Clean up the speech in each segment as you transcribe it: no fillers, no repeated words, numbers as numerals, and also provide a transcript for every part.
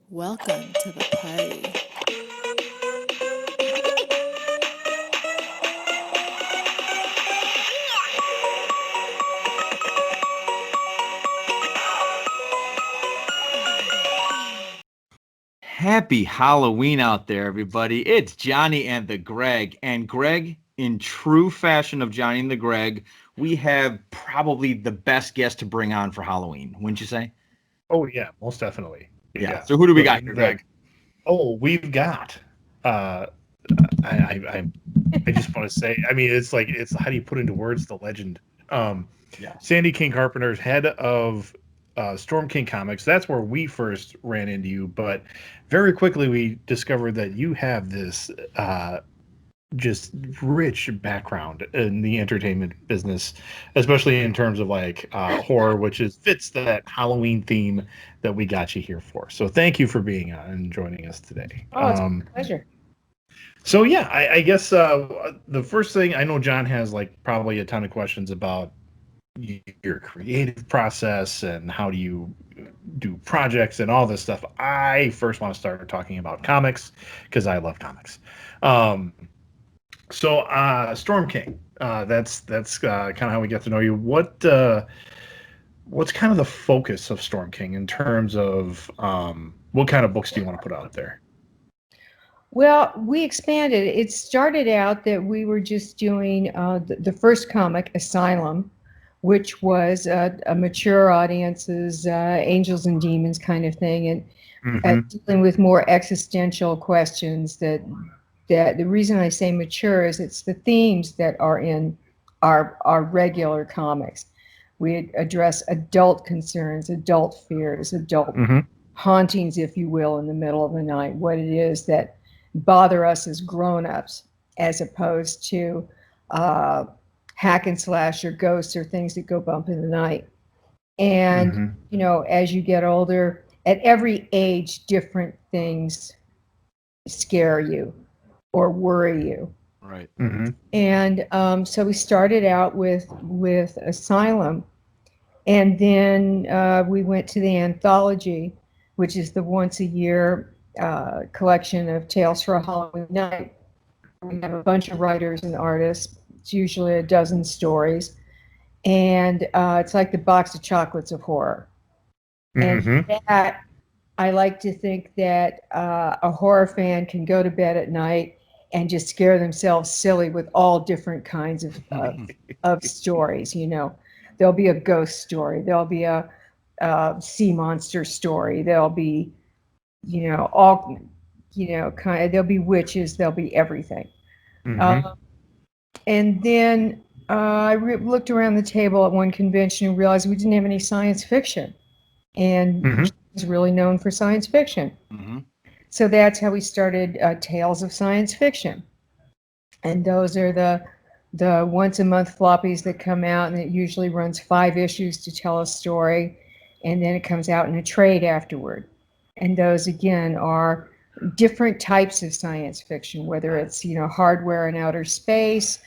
Welcome to the party. Happy Halloween out there, everybody. It's Johnny and the Greg. And Greg, in true fashion of Johnny and the Greg, we have probably the best guest to bring on for Halloween, wouldn't you say? Oh yeah, most definitely. Yeah. So who do we got here, Greg? We've got. Uh, I I just want to say. I mean, it's how do you put into words the legend? Um, Yeah. Sandy King Carpenter's head of Storm King Comics. That's where we first ran into you, but very quickly we discovered that you have this just rich background in the entertainment business, especially in terms of like horror, which is fits that Halloween theme that we got you here for. So thank you for being on and joining us today. Oh, it's a pleasure. So yeah, I guess the first thing I know, John has like probably a ton of questions about your creative process and how do you do projects and all this stuff. I first want to start talking about comics because I love comics. Um, Storm King, that's kind of how we get to know you. What's kind of the focus of Storm King in terms of what kind of books do you want to put out there? Well, we expanded. It started out that we were just doing the first comic, Asylum, which was a mature audience's angels and demons kind of thing, and dealing with more existential questions. That the reason I say mature is it's the themes that are in our regular comics. We address adult concerns, adult fears, adult hauntings, if you will, in the middle of the night. What it is that bother us as grown-ups, as opposed to hack and slash or ghosts or things that go bump in the night. And you know, as you get older, at every age, different things scare you or worry you. Right. And so we started out with Asylum, and then we went to the anthology, which is the once a year collection of Tales for a Halloween Night. We have a bunch of writers and artists. It's usually a dozen stories, and it's like the box of chocolates of horror. And that, I like to think that a horror fan can go to bed at night and just scare themselves silly with all different kinds of stories. You know, there'll be a ghost story, there'll be a sea monster story, there'll be, you know, all, you know, kind of, there'll be witches, there'll be everything. And then I looked around the table at one convention and realized we didn't have any science fiction, and was really known for science fiction. So that's how we started Tales of Science Fiction, and those are the once a month floppies that come out, and it usually runs 5 issues to tell a story, and then it comes out in a trade afterward. And those again are different types of science fiction, whether it's, you know, hardware in outer space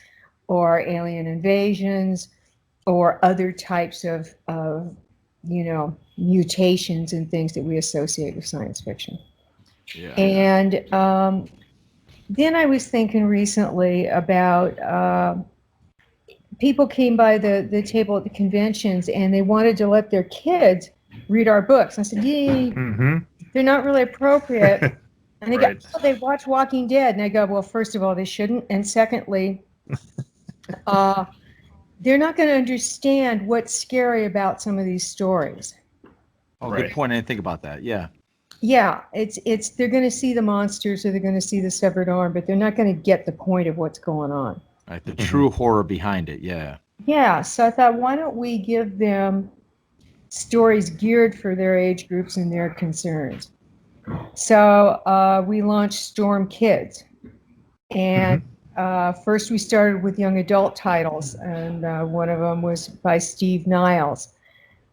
or alien invasions or other types of you know, mutations and things that we associate with science fiction. Yeah. And then I was thinking recently about people came by the table at the conventions and they wanted to let their kids read our books. I said, they're not really appropriate. And they go, oh, they watch Walking Dead. And I go, well, first of all, they shouldn't. And secondly, they're not going to understand what's scary about some of these stories. Oh, good point. I didn't think about that. Yeah. Yeah, it's they're going to see the monsters or they're going to see the severed arm, but they're not going to get the point of what's going on. Right. The true horror behind it. Yeah. Yeah. So I thought, why don't we give them stories geared for their age groups and their concerns? So we launched Storm Kids, and first we started with young adult titles, and one of them was by Steve Niles,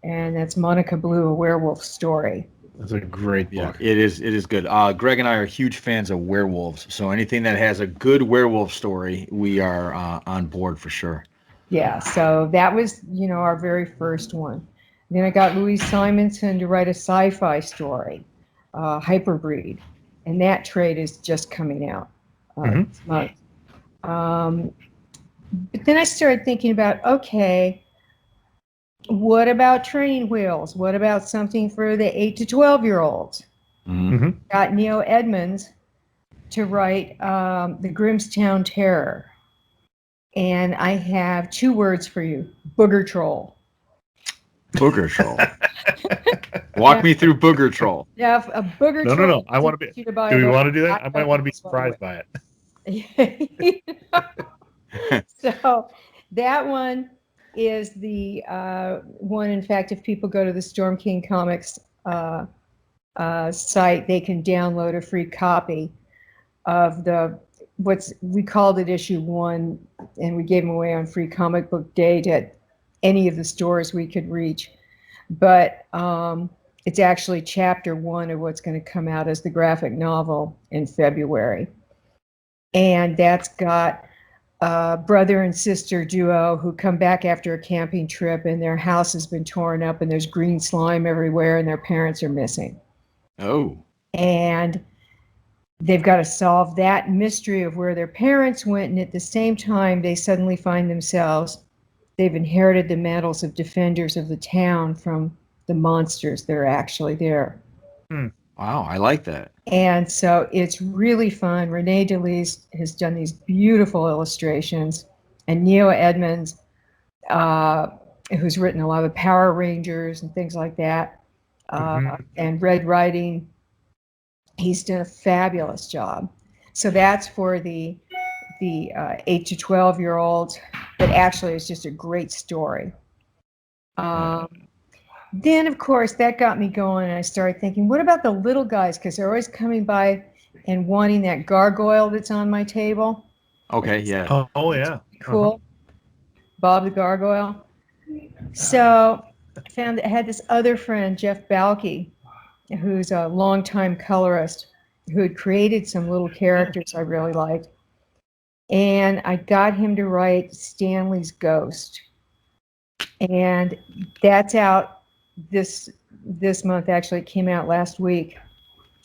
and that's Monica Blue, a werewolf story. That's a great book. Yeah, it is. It is good. Greg and I are huge fans of werewolves, so anything that has a good werewolf story, we are on board for sure. Yeah, so that was, you know, our very first one. Then I got Louise Simonson to write a sci-fi story. hyperbreed, and that trade is just coming out this month. But then I started thinking about, okay, what about training wheels? What about something for the 8 to 12-year-olds? Got Neil Edmonds to write the Grimmstown Terror. And I have 2 words for you: booger troll. Booger troll. Walk me through booger troll. Yeah, a booger troll. No. I want to be. Do we want to do that? I might want to be surprised by it. So that one is the one. In fact, if people go to the Storm King Comics site, they can download a free copy of we called it issue 1, and we gave them away on Free Comic Book Day at any of the stores we could reach. But it's actually chapter 1 of what's going to come out as the graphic novel in February. And that's got a brother and sister duo who come back after a camping trip, and their house has been torn up and there's green slime everywhere and their parents are missing. Oh. And they've got to solve that mystery of where their parents went, and at the same time they suddenly find themselves, they've inherited the mantles of defenders of the town from the monsters that are actually there. Wow, I like that. And so it's really fun. Renee DeLise has done these beautiful illustrations, and Neil Edmonds, who's written a lot of Power Rangers and things like that, and Red Riding, he's done a fabulous job. So that's for the 8 to 12-year-olds, but actually it's just a great story. Then, of course, that got me going, and I started thinking, what about the little guys? Because they're always coming by and wanting that gargoyle that's on my table. Okay, yeah. Oh yeah. Cool. Bob the Gargoyle. So I found that I had this other friend, Jeff Balke, who's a longtime colorist, who had created some little characters I really liked. And I got him to write Stanley's Ghost. And that's out this month. Actually, it came out last week.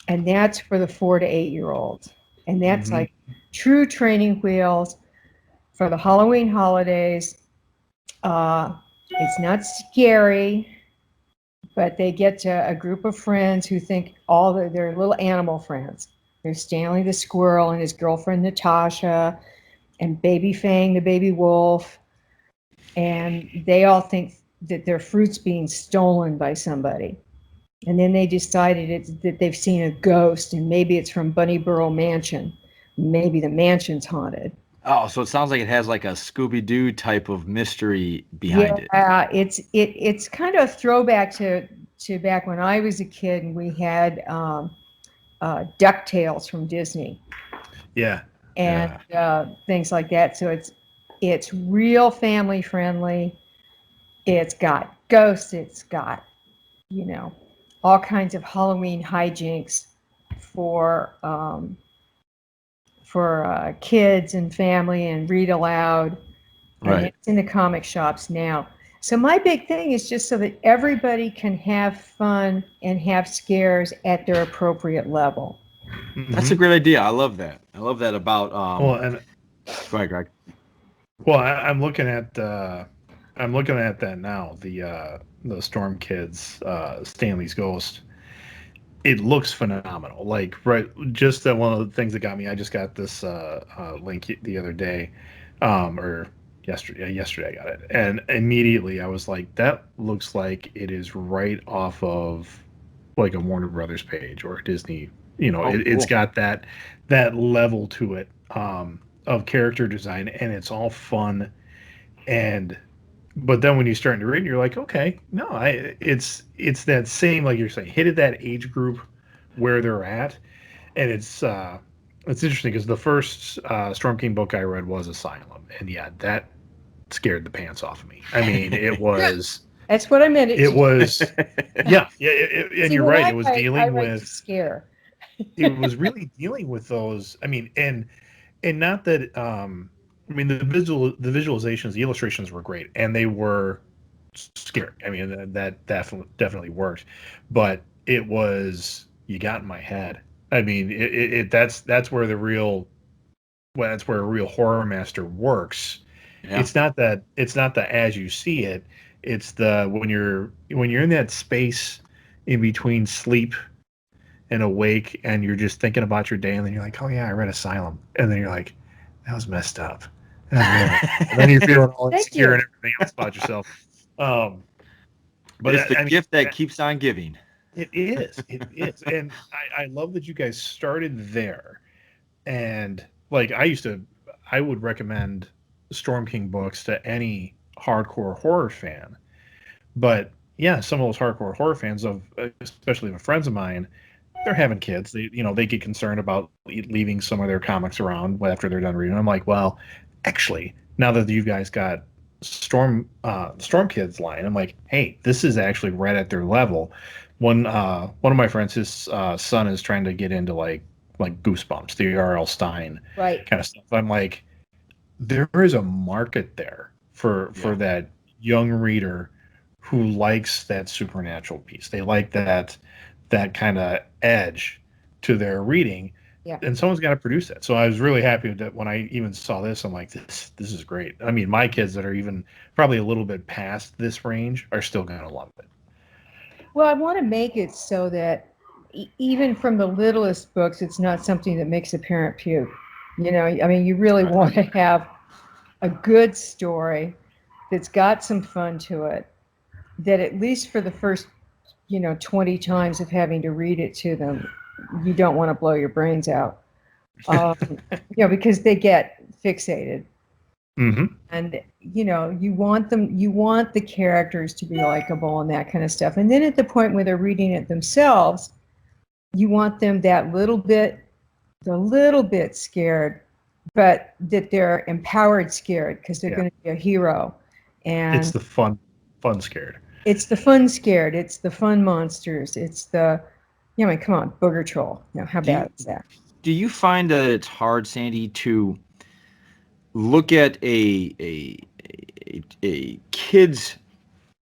And that's for the 4 to 8-year-olds. And that's like true training wheels for the Halloween holidays. It's not scary, but they get to a group of friends who think they're little animal friends. There's Stanley the squirrel and his girlfriend Natasha, and Baby Fang the baby wolf, and they all think that their fruit's being stolen by somebody. And then they decided that they've seen a ghost, and maybe it's from Bunnyburrow Mansion. Maybe the mansion's haunted. Oh, so it sounds like it has like a Scooby-Doo type of mystery behind it. Yeah, it's kind of a throwback to back when I was a kid and we had DuckTales from Disney. Yeah. And things like that. So it's real family friendly. It's got ghosts. It's got, all kinds of Halloween hijinks for kids and family, and read aloud. Right. And it's in the comic shops now. So my big thing is just so that everybody can have fun and have scares at their appropriate level. That's a great idea. I love that. I love that about. Well, and go ahead, Greg. Well, I'm looking at that now. The Storm Kids, Stanley's Ghost. It looks phenomenal. Like, right, just that one of the things that got me. I just got this link the other day, or yesterday. Yesterday I got it, and immediately I was like, that looks like it is right off of like a Warner Brothers page or a Disney. It's got that level to it of character design, and it's all fun. But then when you start to read, you're like, okay, no, it's that same, like you're saying, hit at that age group where they're at, and it's interesting because the first Storm King book I read was Asylum, and yeah, that scared the pants off of me. I mean, it was. That's what I meant. It was, yeah, and you're right. It was dealing with scare. It was really dealing with those. I mean, and not that. I mean, the visualizations, the illustrations were great, and they were scary. I mean, that definitely worked, but it was you got in my head. I mean, that's where that's where a real horror master works. Yeah. It's not the as you see it. It's the when you're in that space in between sleep and awake, and you're just thinking about your day, and then you're like, oh yeah, I read Asylum, and then you're like, that was messed up. That was really, and then you're feeling all Thank insecure you. and everything else about yourself. But It's the I mean, gift that keeps on giving. it is, and I love that you guys started there. And like I would recommend Storm King books to any hardcore horror fan. But yeah, some of those hardcore horror fans of, especially the friends of mine, they're having kids. They get concerned about leaving some of their comics around after they're done reading. I'm like, well, actually, now that you guys got Storm Kids line, I'm like, hey, this is actually right at their level. One of my friends, his son is trying to get into like Goosebumps, the R.L. Stein Right. kind of stuff. I'm like, there is a market there for that young reader who likes that supernatural piece. They like that kind of edge to their reading. Yeah. And someone's got to produce that. So I was really happy that when I even saw this, I'm like, this is great. I mean, my kids that are even probably a little bit past this range are still going to love it. Well, I want to make it so that even from the littlest books, it's not something that makes a parent puke. I mean, you really want to have a good story that's got some fun to it, that at least for the first, 20 times of having to read it to them, you don't want to blow your brains out. Because they get fixated. Mm-hmm. And you want the characters to be likable and that kind of stuff. And then at the point where they're reading it themselves, you want them the little bit scared, but that they're empowered scared because they're going to be a hero. And it's the fun scared. It's the fun scared. It's the fun monsters. It's the, I mean, come on, Booger Troll. How bad is that? Do you find that it's hard, Sandy, to look at a kid's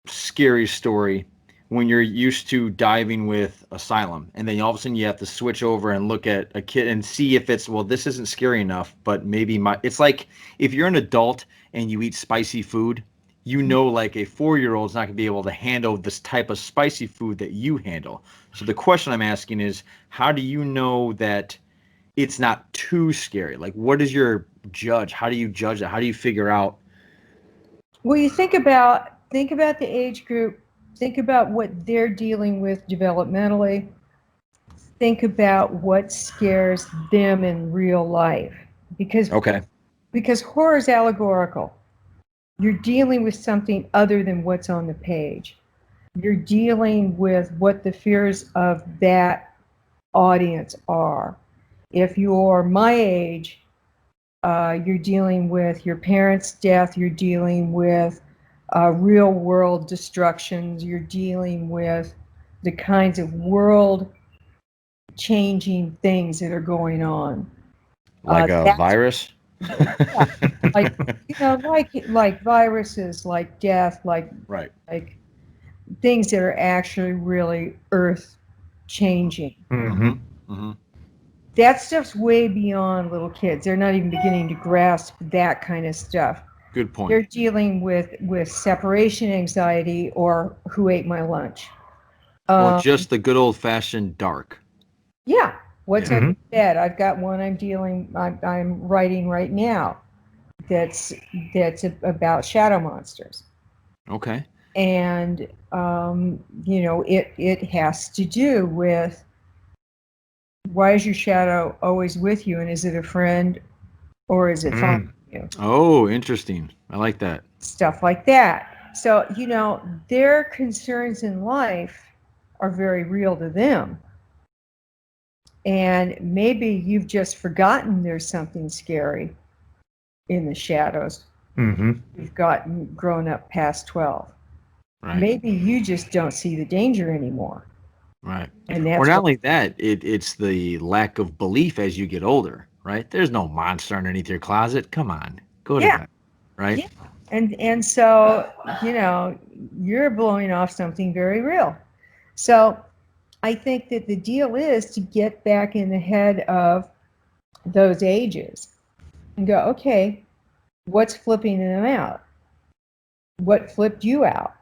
scary story when you're used to diving with Asylum, and then all of a sudden you have to switch over and look at a kid and see if it's, well, this isn't scary enough, but maybe it's like if you're an adult and you eat spicy food, like a 4-year-old's not going to be able to handle this type of spicy food that you handle. So the question I'm asking is, how do you know that it's not too scary? Like, what is your judge? How do you judge that? How do you figure out? Well, you think about the age group, think about what they're dealing with developmentally, think about what scares them in real life. Because horror is allegorical. You're dealing with something other than what's on the page. You're dealing with what the fears of that audience are. If you're my age, you're dealing with your parents' death, you're dealing with real world destructions, you're dealing with the kinds of world changing things that are going on. Like a virus? Yeah, like viruses, like death, like things that are actually really earth changing. Mm-hmm. Mm-hmm. That stuff's way beyond little kids. They're not even beginning to grasp that kind of stuff. Good point. They're dealing with separation anxiety or who ate my lunch. Or just the good old fashioned dark. Yeah. What's under bed? I've got one I'm writing right now that's about shadow monsters. Okay. And it has to do with, why is your shadow always with you, and is it a friend or is it following you? Oh, interesting. I like that. Stuff like that. So, their concerns in life are very real to them. And maybe you've just forgotten there's something scary in the shadows. Mm-hmm. You've grown up past 12. Right. Maybe you just don't see the danger anymore. Right. And that's or not only that, it's the lack of belief as you get older, right? There's no monster underneath your closet. Come on, go to bed, right? Yeah. And so, you're blowing off something very real. So I think that the deal is to get back in the head of those ages and go, okay, what's flipping them out? What flipped you out?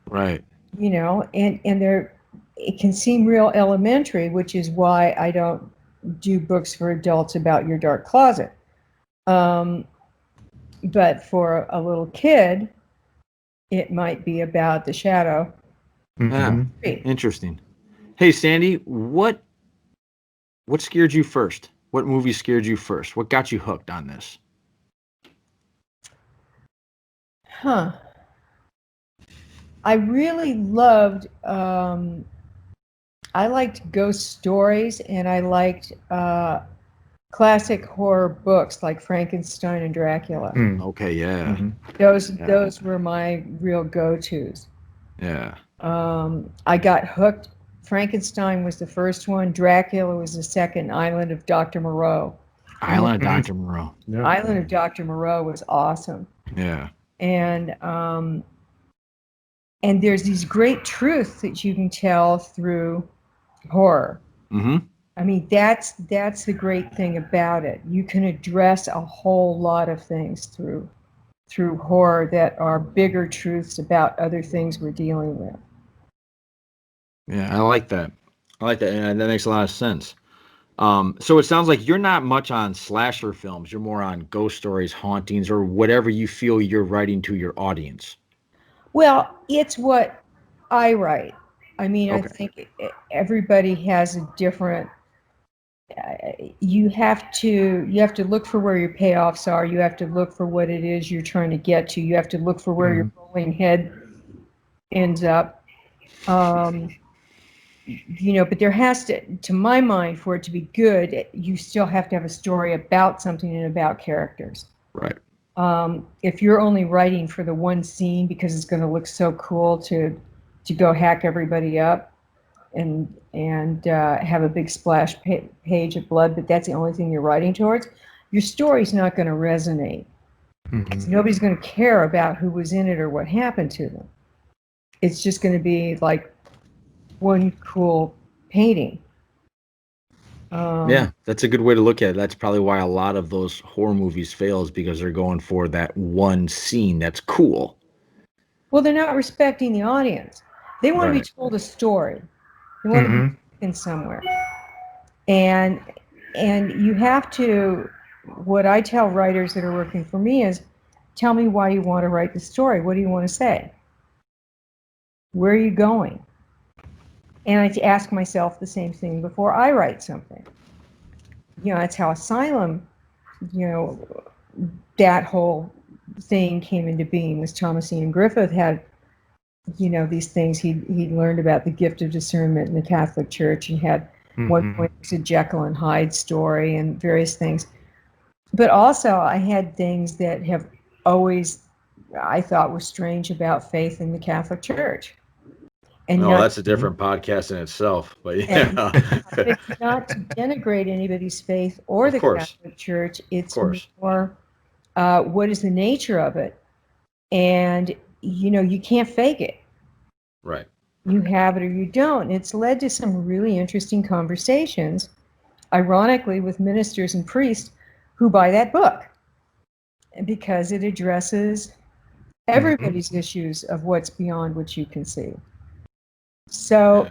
Right. You know, and it can seem real elementary, which is why I don't do books for adults about your dark closet. But for a little kid, it might be about the shadow. Yeah. Mm-hmm. Interesting. Hey, Sandy, what scared you first? What movie scared you first? What got you hooked on this? Huh. I really loved, I liked ghost stories, and I liked classic horror books like Frankenstein and Dracula. Mm. Okay, yeah. Mm-hmm. Those were my real go-tos. Yeah. I got hooked. Frankenstein was the first one. Dracula was the second. Island of Dr. Moreau. Island of Dr. Moreau. Yeah. Island of Dr. Moreau was awesome. Yeah. And there's these great truths that you can tell through horror. Mm-hmm. I mean, that's the great thing about it. You can address a whole lot of things through horror that are bigger truths about other things we're dealing with. Yeah, I like that. And that makes a lot of sense. So it sounds like you're not much on slasher films. You're more on ghost stories, hauntings, or whatever you feel you're writing to your audience. Well, it's what I write. I mean, I Okay. think everybody has a different. You have to look for where your payoffs are. You have to look for what it is you're trying to get to. You have to look for where your bowling head ends up. You know, but there has to my mind, for it to be good, you still have to have a story about something and about characters. Right. If you're only writing for the one scene because it's going to look so cool to go hack everybody up and have a big splash page of blood, but that's the only thing you're writing towards, your story's not going to resonate. Mm-hmm. Nobody's going to care about who was in it or what happened to them. It's just going to be like one cool painting. Yeah, that's a good way to look at it. That's probably why a lot of those horror movies fail, is because they're going for that one scene that's cool. Well, they're not respecting the audience. They want to be Right. told a story. They want to be taken somewhere. And you have to, what I tell writers that are working for me is, tell me why you want to write the story. What do you want to say? Where are you going? And I ask myself the same thing before I write something. You know, that's how Asylum, you know, that whole thing came into being. Was Thomas Ian Griffith had, you know, these things he learned about the gift of discernment in the Catholic Church, and had one point, it was a Jekyll and Hyde story and various things. But also I had things that have always, I thought, were strange about faith in the Catholic Church. And No, that's a different podcast in itself. But yeah. It's not to denigrate anybody's faith or the Catholic Church. It's more, what is the nature of it? And, you know, you can't fake it. Right. You have it or you don't. It's led to some really interesting conversations, ironically, with ministers and priests who buy that book, because it addresses everybody's issues of what's beyond what you can see. So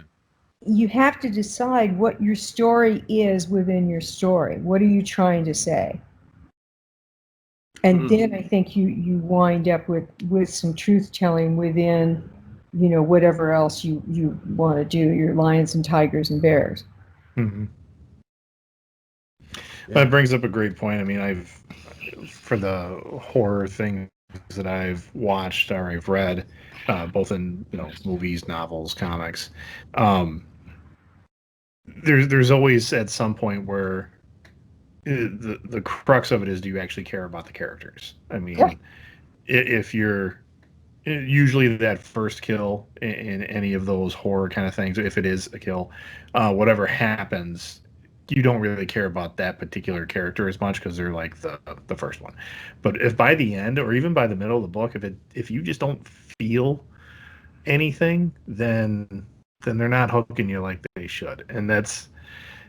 you have to decide what your story is within your story. What are you trying to say? And then I think you wind up with some truth telling within, you know, whatever else you want to do, your lions and tigers and bears. Mm-hmm. That brings up a great point. I mean, for the horror things that I've watched or I've read, both in, you know, movies, novels, comics, there's always at some point where the crux of it is, do you actually care about the characters? I mean, if you're usually that first kill in any of those horror kind of things, if it is a kill, whatever happens, you don't really care about that particular character as much because they're like the first one. But if by the end or even by the middle of the book, if you just don't feel anything, then then they're not hooking you like they should. And that's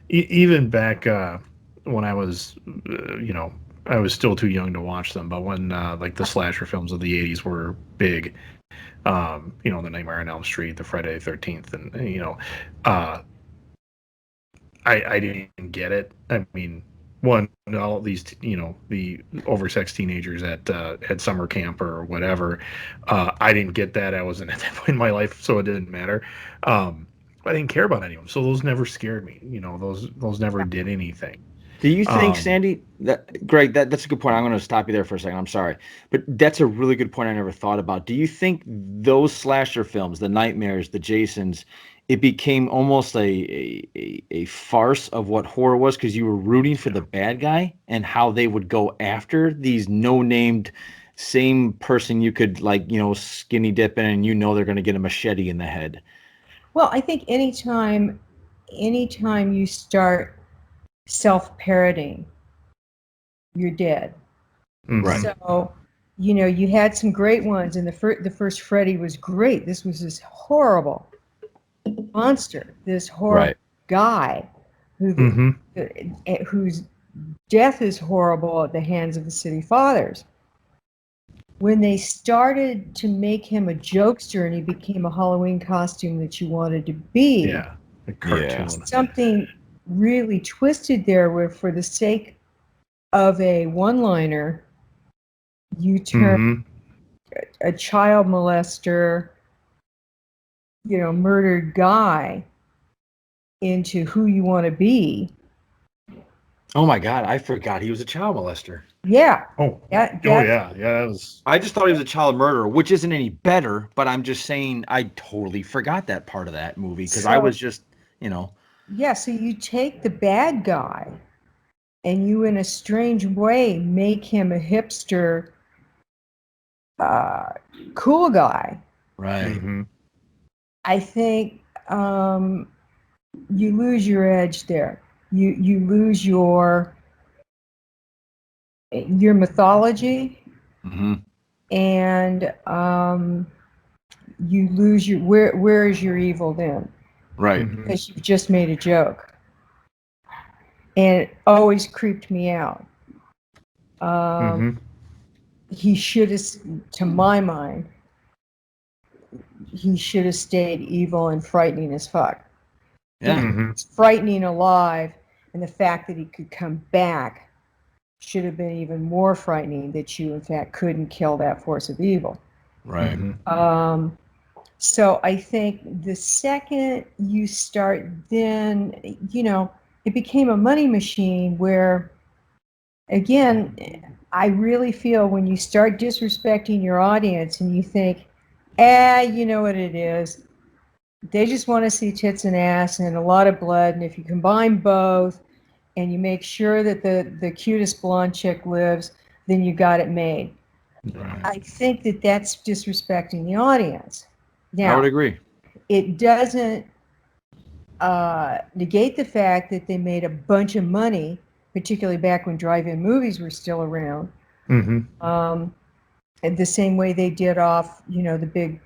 even back when I was, I was still too young to watch them. But when like the slasher films of the '80s were big, the Nightmare on Elm Street, the Friday the 13th, and I didn't get it. I mean, one, all these, the oversexed teenagers at summer camp or whatever, I didn't get that. I wasn't at that point in my life, so it didn't matter. I didn't care about any of them, so those never scared me. Those never did anything. Do you think, Sandy, Greg, that's a good point. I'm going to stop you there for a second. I'm sorry. But that's a really good point I never thought about. Do you think those slasher films, the Nightmares, the Jasons, it became almost a farce of what horror was because you were rooting for the bad guy and how they would go after these no-named same person you could skinny dip in and they're going to get a machete in the head? Well, I think anytime you start self-parroting, you're dead. Right. So, you had some great ones, and the first Freddy was great. This was this horrible monster, this horrible guy whose death is horrible at the hands of the city fathers. When they started to make him a jokester and he became a Halloween costume that you wanted to be, a cartoon. Something really twisted there where for the sake of a one-liner, you turn a child molester, murdered guy into who you want to be. Oh my God, I forgot he was a child molester. Yeah. Yeah. That was. I just thought he was a child murderer, which isn't any better. But I'm just saying, I totally forgot that part of that movie because I was just, Yeah. So you take the bad guy, and you, in a strange way, make him a hipster, cool guy. Right. Mm-hmm. I think you lose your edge there. You lose your mythology, and you lose your where is your evil then? Right. Because you've just made a joke, and it always creeped me out. He should have, to my mind, he should have stayed evil and frightening as fuck. Yeah. It's frightening alive, and the fact that he could come back should have been even more frightening, that you in fact couldn't kill that force of evil. Right. So I think the second you start, then it became a money machine where, again, I really feel when you start disrespecting your audience and you think, you know what it is, they just want to see tits and ass and a lot of blood, and if you combine both and you make sure that the cutest blonde chick lives, then you got it made. Right. I think that's disrespecting the audience. Now, I would agree. It doesn't negate the fact that they made a bunch of money, particularly back when drive-in movies were still around. And the same way they did off, the big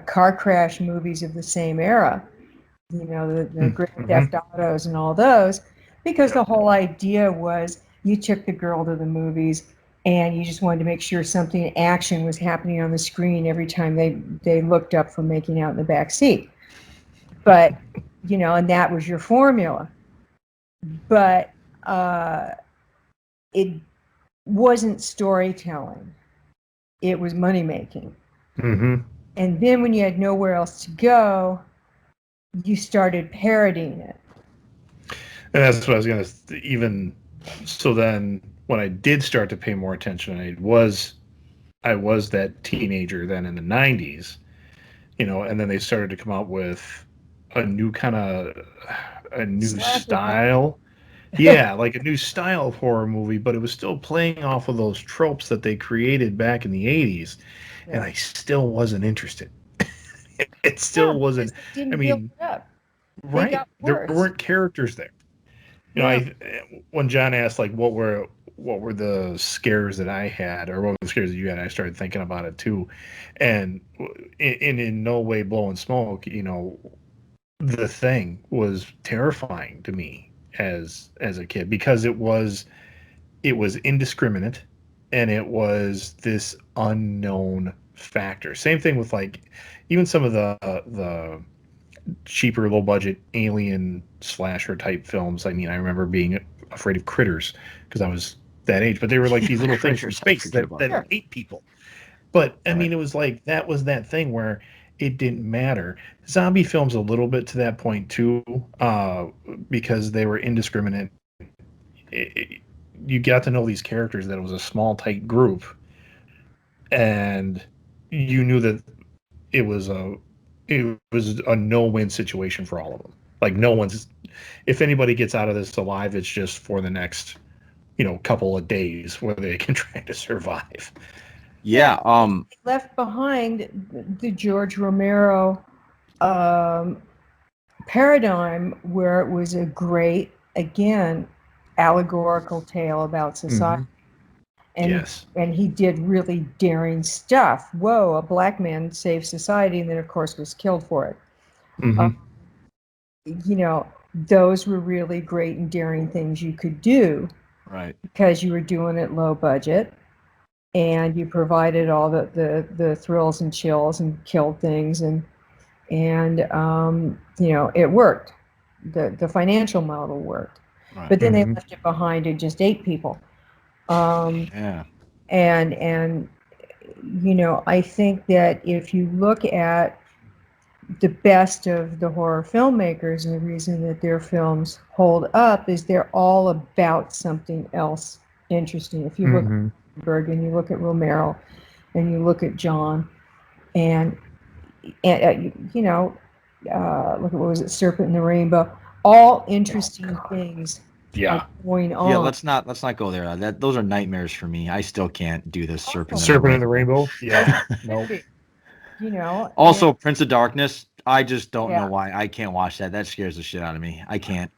car crash movies of the same era, the Grand Theft Autos and all those, because the whole idea was you took the girl to the movies and you just wanted to make sure something action was happening on the screen every time they looked up from making out in the back seat. But, and that was your formula. But it wasn't storytelling. It was money making. And then when you had nowhere else to go, you started parodying it. And that's what I was going to even. So then when I did start to pay more attention, I was that teenager then in the 90s, and then they started to come out with a new style. Yeah, like a new style of horror movie, but it was still playing off of those tropes that they created back in the 80s, and I still wasn't interested. It still wasn't. Didn't I mean, build it up. right? There weren't characters there. When John asked like what were the scares that I had, or what were the scares that you had, I started thinking about it too, and in no way blowing smoke. The Thing was terrifying to me as a kid because it was indiscriminate and it was this unknown factor. Same thing with like even some of the cheaper, low budget alien slasher type films. I mean, I remember being afraid of critters because I was that age, but they were like these little things from Critters, I space forget that, about that that. ate people. But I Right. mean, it was like that was that thing where it didn't matter. Zombie films a little bit to that point too, because they were indiscriminate. You got to know these characters that it was a small, tight group, and you knew that it was a no-win situation for all of them. Like no one's, if anybody gets out of this alive, it's just for the next couple of days where they can try to survive. Yeah. Left behind the George Romero paradigm where it was a great, again, allegorical tale about society. And, Yes. and he did really daring stuff. Whoa, a black man saved society and then, of course, was killed for it. Mm-hmm. Those were really great and daring things you could do Right. because you were doing it low budget and you provided all the thrills and chills and killed things and it worked. The financial model worked. Right. But then they left it behind and just ate people. Yeah. And I think that if you look at the best of the horror filmmakers, and the reason that their films hold up is they're all about something else interesting. If you look at Berg and you look at Romero and you look at John and look at what was it, Serpent in the Rainbow, all interesting things Yeah. going on. Yeah. Let's not go there. Those are nightmares for me. I still can't do this Serpent in the Rainbow. Yeah. Nope. Also, Prince of Darkness. I just don't Yeah. know why I can't watch that. That scares the shit out of me. I can't.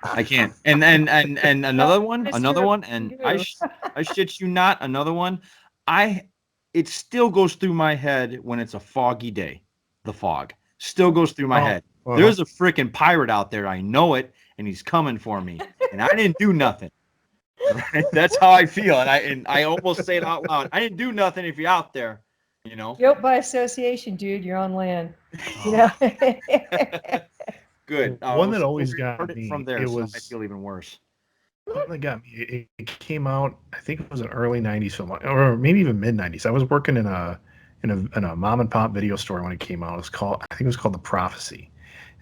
I can't. And another one, and I shit you not, another one. It still goes through my head when it's a foggy day. The fog still goes through my head. There's a freaking pirate out there. I know it, and he's coming for me, and I didn't do nothing. Right? That's how I feel, and I almost say it out loud. I didn't do nothing. If you're out there, Guilt by association, dude. You're on land. Good. One that So always we got heard it me. from there, It so was I feel even worse. one that got me. It came out. I think it was an early '90s film, or maybe even mid '90s. I was working in a mom and pop video store when it came out. I think it was called The Prophecy,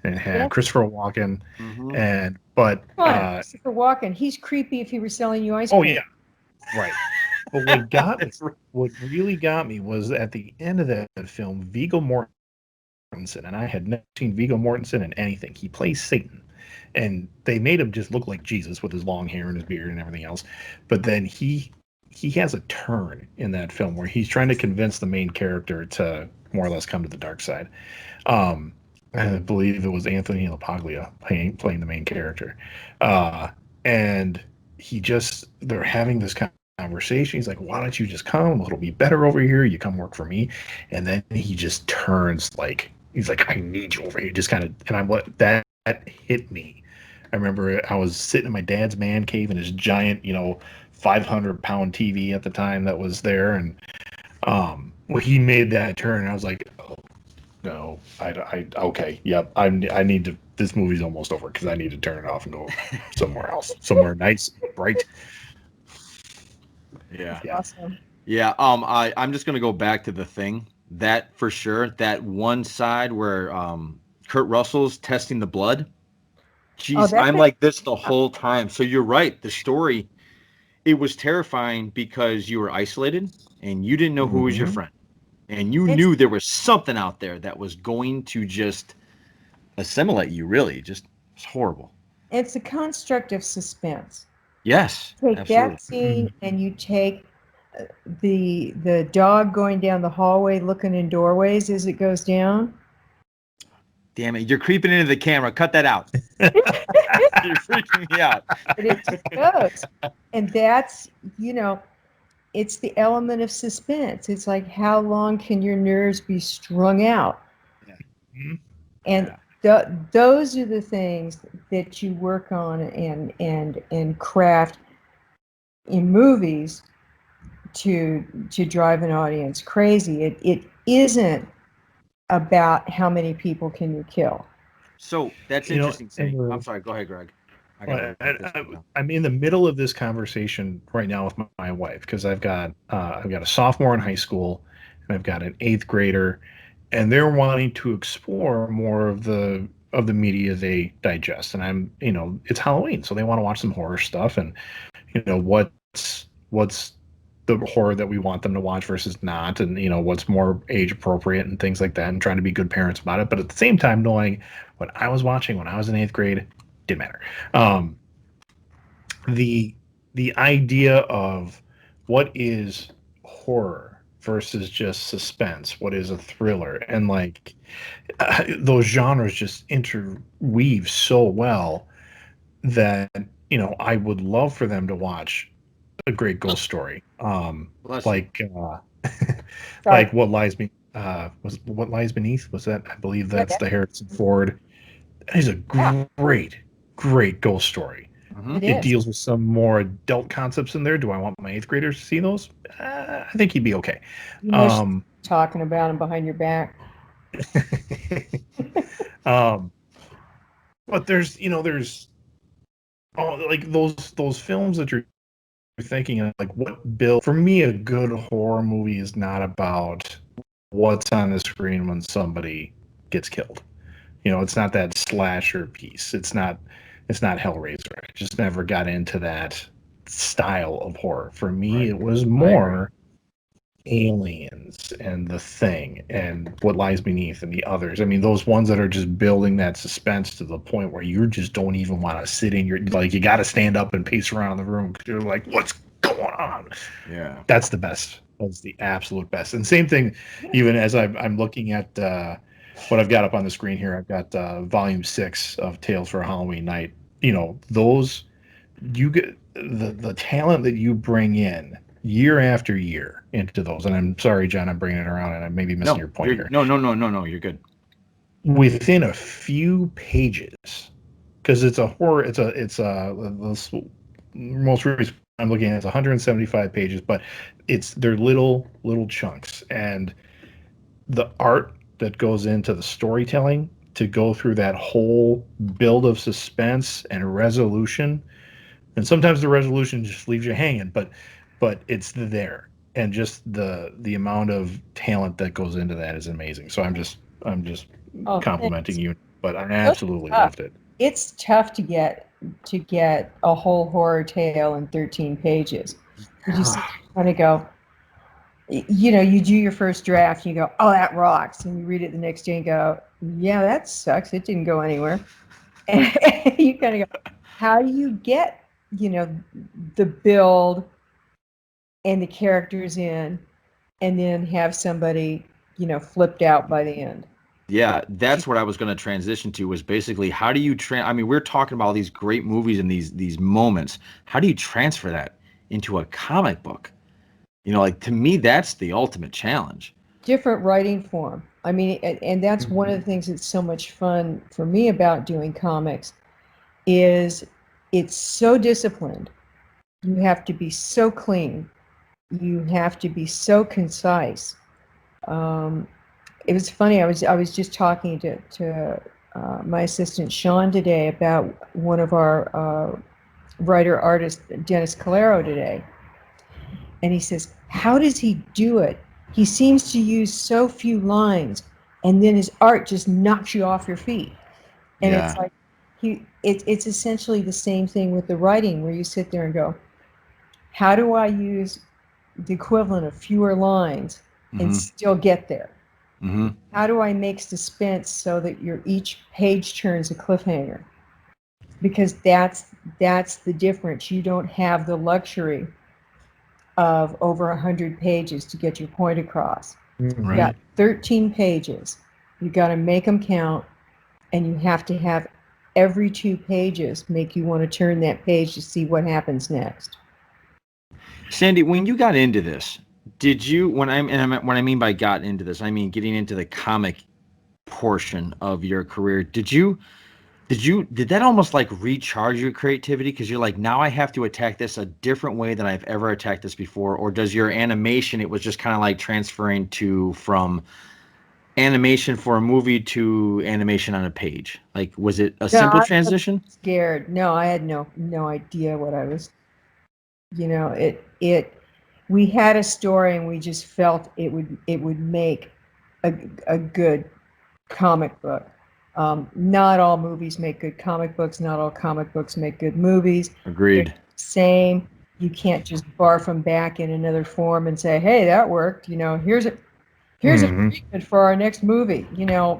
and it had Christopher Walken, Mm-hmm. but Christopher Walken, he's creepy if he were selling you ice cream. oh yeah, right. But what really got me was at the end of that film, Viggo Mortensen, and I had never seen Viggo Mortensen in anything. He plays Satan, and they made him just look like Jesus with his long hair and his beard and everything else. But then he has a turn in that film where he's trying to convince the main character to more or less come to the dark side. And I believe it was Anthony LaPaglia playing the main character, and they're having this conversation. He's like, "Why don't you just come? It'll be better over here. You come work for me." And then he just turns he's like, "I need you over here." Just kind of, and that hit me. I remember I was sitting in my dad's man cave in his giant, 500-pound TV at the time that was there, and where he made that turn, I was like, "Oh no, I okay, yep, I need to." This movie's almost over because I need to turn it off and go somewhere else, somewhere nice, bright. Yeah. Awesome. Yeah. I'm just gonna go back to The Thing. That for sure. That one side where Kurt Russell's testing the blood. Jeez, I'm like this the whole time. So you're right. The story, it was terrifying because you were isolated and you didn't know who was your friend, and you knew there was something out there that was going to just assimilate you. Really, it's horrible. It's a construct of suspense. Yes. Take Absolutely. that scene and you take the dog going down the hallway looking in doorways as it goes down. Damn it, you're creeping into the camera. Cut that out. You're freaking me out. But it just goes. And that's, it's the element of suspense. It's like, how long can your nerves be strung out? Yeah. And those are the things that you work on and craft in movies to drive an audience crazy. It isn't about how many people can you kill. So that's You know, interesting to me. I'm sorry. Go ahead, Greg. I Well, gotta write this down. I'm in the middle of this conversation right now with my wife because I've got a sophomore in high school and I've got an eighth grader, and they're wanting to explore more of the media they digest. And I'm, it's Halloween, so they want to watch some horror stuff, and what's the horror that we want them to watch versus not, and what's more age appropriate and things like that, and trying to be good parents about it. But at the same time, knowing what I was watching when I was in eighth grade didn't matter. Um, the idea of what is horror versus just suspense, what is a thriller, and like those genres just interweave so well that I would love for them to watch a great ghost story, Bless you. like Sorry. like what lies beneath, was that, I believe Yeah, that's the Harrison Ford. That is a Yeah. great ghost story. Mhm. It It is. deals with some more adult concepts in there. Do I want my eighth graders to see those? I think he'd be okay. You know she's talking about them behind your back. um, but there's like those films that you're thinking of, like what build for me a good horror movie is not about what's on the screen when somebody gets killed. It's not that slasher piece. It's not Hellraiser. I just never got into that style of horror. For me, Right. it was I agree. more Aliens and The Thing and What Lies Beneath and the others. I mean, those ones that are just building that suspense to the point where you just don't even want to sit in your, like, you got to stand up and pace around the room because you're like, what's going on? Yeah. That's the best. That's the absolute best. And same thing, even as I'm looking at what I've got up on the screen here, I've got volume 6 of Tales for a Halloween Night. Those, you get the talent that you bring in year after year into those. And I'm sorry, John, I'm bringing it around and I may be missing your point here. No. You're good. Within a few pages, because it's a horror, this most recent I'm looking at, it's 175 pages, but they're little chunks, and the art that goes into the storytelling to go through that whole build of suspense and resolution, and sometimes the resolution just leaves you hanging, but it's there, and just the amount of talent that goes into that is amazing. So I'm just Oh, complimenting thanks. you, but I Those absolutely are tough. loved it. It's tough to get a whole horror tale in 13 pages. You just kind of go, you do your first draft, and you go, oh, that rocks, and you read it the next day and go, yeah, that sucks. It didn't go anywhere. And you kind of go, how do you get, the build and the characters in, and then have somebody, flipped out by the end? Yeah, that's what I was going to transition to, was basically how do you I mean, we're talking about all these great movies and these moments. How do you transfer that into a comic book? Like, to me, that's the ultimate challenge. Different writing form. I mean, and that's one of the things that's so much fun for me about doing comics is it's so disciplined. You have to be so clean. You have to be so concise. Um, it was funny. I was just talking to my assistant Sean today about one of our writer artists, Dennis Calero, today, and he says, "How does he do it? He seems to use so few lines, and then his art just knocks you off your feet." And it's Yeah. like it's essentially the same thing with the writing, where you sit there and go, "How do I use the equivalent of fewer lines and Mm-hmm. still get there? Mm-hmm. How do I make suspense so that each page turns a cliffhanger?" Because that's the difference. You don't have the luxury of over 100 pages to get your point across. You Right. got 13 pages. You got to make them count, and you have to have every 2 pages make you want to turn that page to see what happens next. Sandy, when you got into this, did you, when I mean by got into this, I mean getting into the comic portion of your career, did that almost like recharge your creativity? Because you're like, now I have to attack this a different way than I've ever attacked this before. Or does your animation, it was just kind of like transferring from animation for a movie to animation on a page? Like, was it a No, simple I was transition? scared. No, I had no idea what I was. We had a story, and we just felt it would make a good comic book. Not all movies make good comic books. Not all comic books make good movies. They're Agreed. the same. You can't just barf them back in another form and say, "Hey, that worked." Here's a Mhm. treatment for our next movie.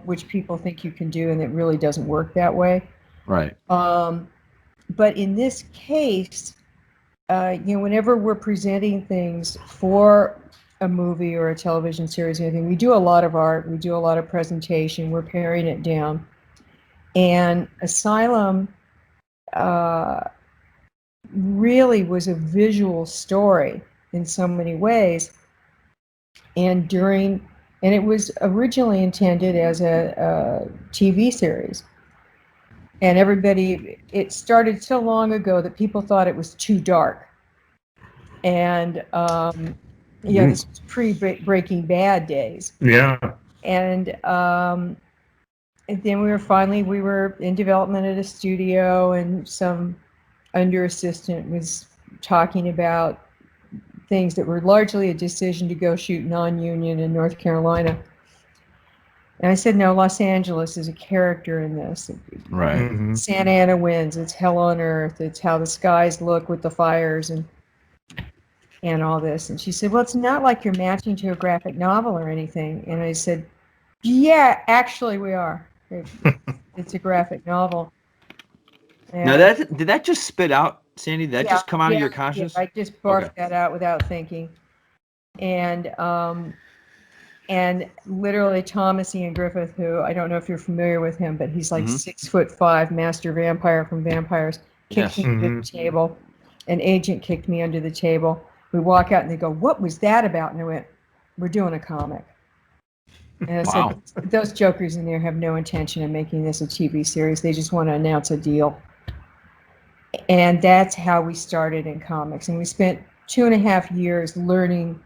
Which people think you can do, and it really doesn't work that way. Right. But in this case, whenever we're presenting things for a movie or a television series or anything, we do a lot of art, we do a lot of presentation, we're paring it down. And Asylum really was a visual story in so many ways. And it was originally intended as a TV series. And it started so long ago that people thought it was too dark. And this was pre-Breaking Bad days. Yeah. And then we were in development at a studio, and some under assistant was talking about things that were largely a decision to go shoot non-union in North Carolina. And I said, no, Los Angeles is a character in this. Right. Mhm. Santa Ana winds. It's hell on earth. It's how the skies look with the fires and all this. And she said, well, it's not like you're matching to a graphic novel or anything. And I said, yeah, actually we are. It's a graphic novel. Now And did that just spit out, Sandy? Did that just come out of your conscious? I just Okay. barfed that out without thinking. And literally Thomas Ian Griffith, who I don't know if you're familiar with him, but he's like Mhm. 6'5", master vampire from Vampires, kicked Yes. me under the table. An agent kicked me under the table. We walk out and they go, what was that about? And I went, we're doing a comic. And I Wow. said, those jokers in there have no intention of making this a TV series. They just want to announce a deal. And that's how we started in comics. And we spent 2.5 years learning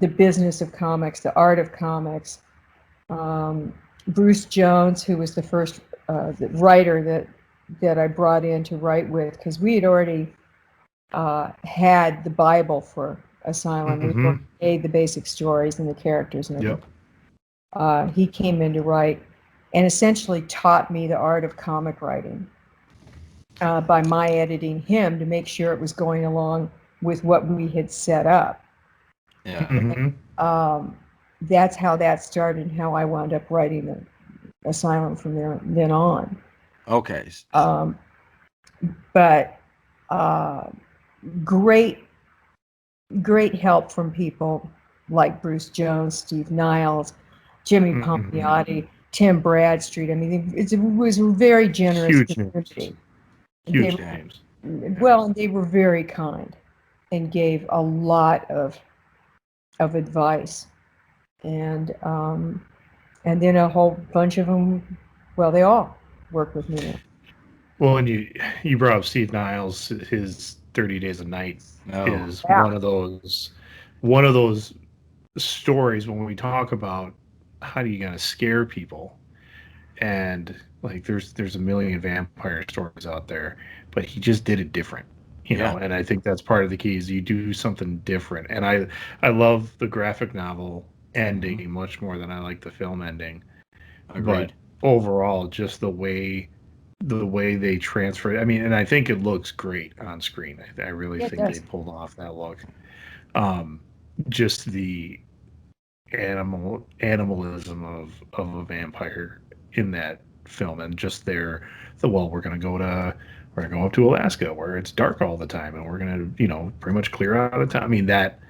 the business of comics, the art of comics. Bruce Jones, who was the first the writer that I brought in to write with, because we had already had the Bible for Asylum. We already made the basic stories and the characters and everything. Yep. He came in to write and essentially taught me the art of comic writing by my editing him to make sure it was going along with what we had set up. Yeah. Mhm. That's how that started and how I wound up writing the Asylum from then on. Okay. But great help from people like Bruce Jones, Steve Niles, Jimmy Palmiotti, Tim Bradstreet. I mean, it was a very generous Huge names. community. Huge names. Well, and they were very kind and gave a lot of advice. And then a whole bunch of them, well, they all work with me now. Well, and you brought up Steve Niles. His 30 Days a Night is Yeah. one of those stories when we talk about how do you gotta scare people, and like there's a million vampire stories out there, but he just did it different, Yeah. and I think that's part of the key is you do something different. And I love the graphic novel ending much more than I like the film ending. Agreed. But overall, just the way they transfer it, I mean, and I think it looks great on screen. I really It think they does. pulled off that look. Just the animalism of a vampire in that film, and just we're gonna go up to Alaska where it's dark all the time, and we're gonna pretty much clear out of time. I mean, that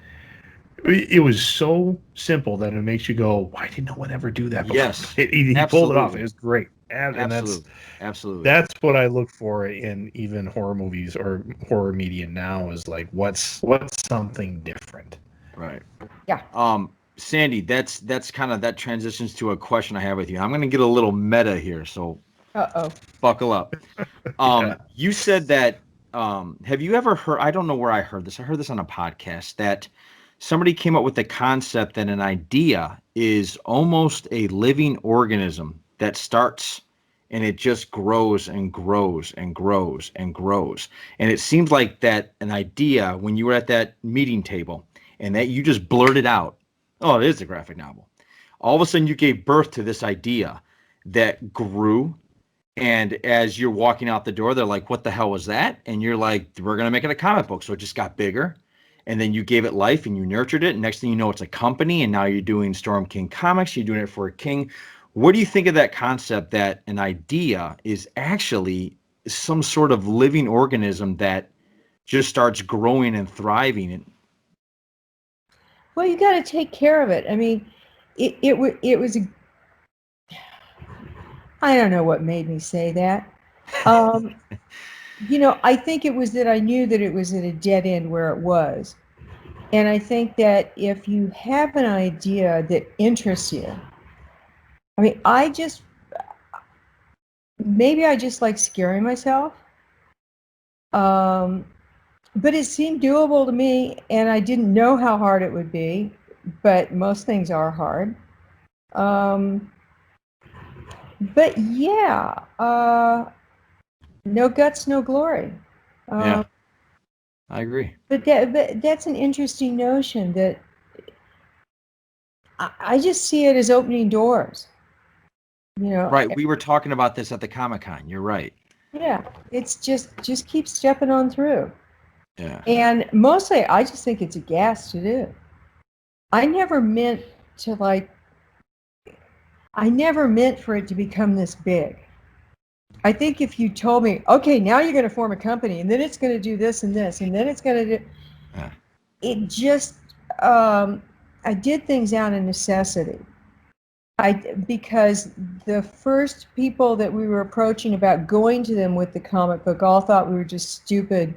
it was so simple that it makes you go, why did no one ever do that before? Yes. He pulled it off. Absolutely. It was great. And Absolutely. that's what I look for in even horror movies or horror media now, is like what's something different. Right. Yeah. Sandy, that's kind of that transitions to a question I have with you. I'm going to get a little meta here, so Uh-oh. buckle up. Yeah. You said that. Have you ever heard? I don't know where I heard this. I heard this on a podcast that somebody came up with the concept that an idea is almost a living organism that starts and it just grows and grows and grows and grows. And it seems like that an idea when you were at that meeting table and that you just blurted out, "Oh, it is a graphic novel." All of a sudden, you gave birth to this idea that grew. And as you're walking out the door, they're like, "What the hell was that?" And you're like, "We're going to make it a comic book." So it just got bigger. And then you gave it life and you nurtured it. And next thing you know, it's a company. And now you're doing Storm King Comics. You're doing it for a king. What do you think of that concept that an idea is actually some sort of living organism that just starts growing and thriving? And Well, you got to take care of it. I mean, it was I don't know what made me say that. I think it was that I knew that it was at a dead end where it was. And I think that if you have an idea that interests you, I mean, maybe I just like scaring myself. But it seemed doable to me, and I didn't know how hard it would be, but most things are hard. But yeah, no guts, no glory. yeah, I agree. But that's an interesting notion that I just see it as opening doors. Right. We were talking about this at the Comic-Con. You're right. Yeah, it's just keep stepping on through. Yeah. And mostly, I just think it's a gas to do. I never meant for it to become this big. I think if you told me, okay, now you're going to form a company, and then it's going to do this and this, and then it's going to do, Yeah. it just, I did things out of necessity. Because the first people that we were approaching about going to them with the comic book all thought we were just stupid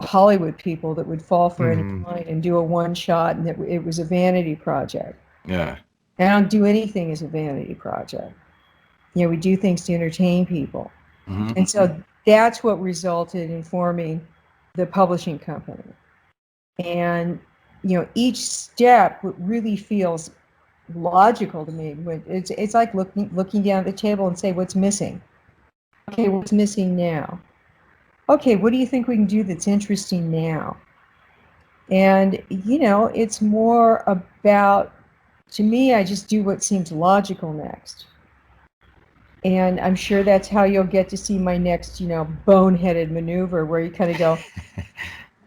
Hollywood people that would fall for any line and do a one shot, and that it was a vanity project. Yeah. And I don't do anything as a vanity project. We do things to entertain people. Mm-hmm. And so that's what resulted in forming the publishing company. And, each step really feels logical to me. It's like looking down at the table and say, what's missing? Okay, what's missing now? Okay, what do you think we can do that's interesting now? And, it's more about, to me, I just do what seems logical next. And I'm sure that's how you'll get to see my next, boneheaded maneuver where you kind of go,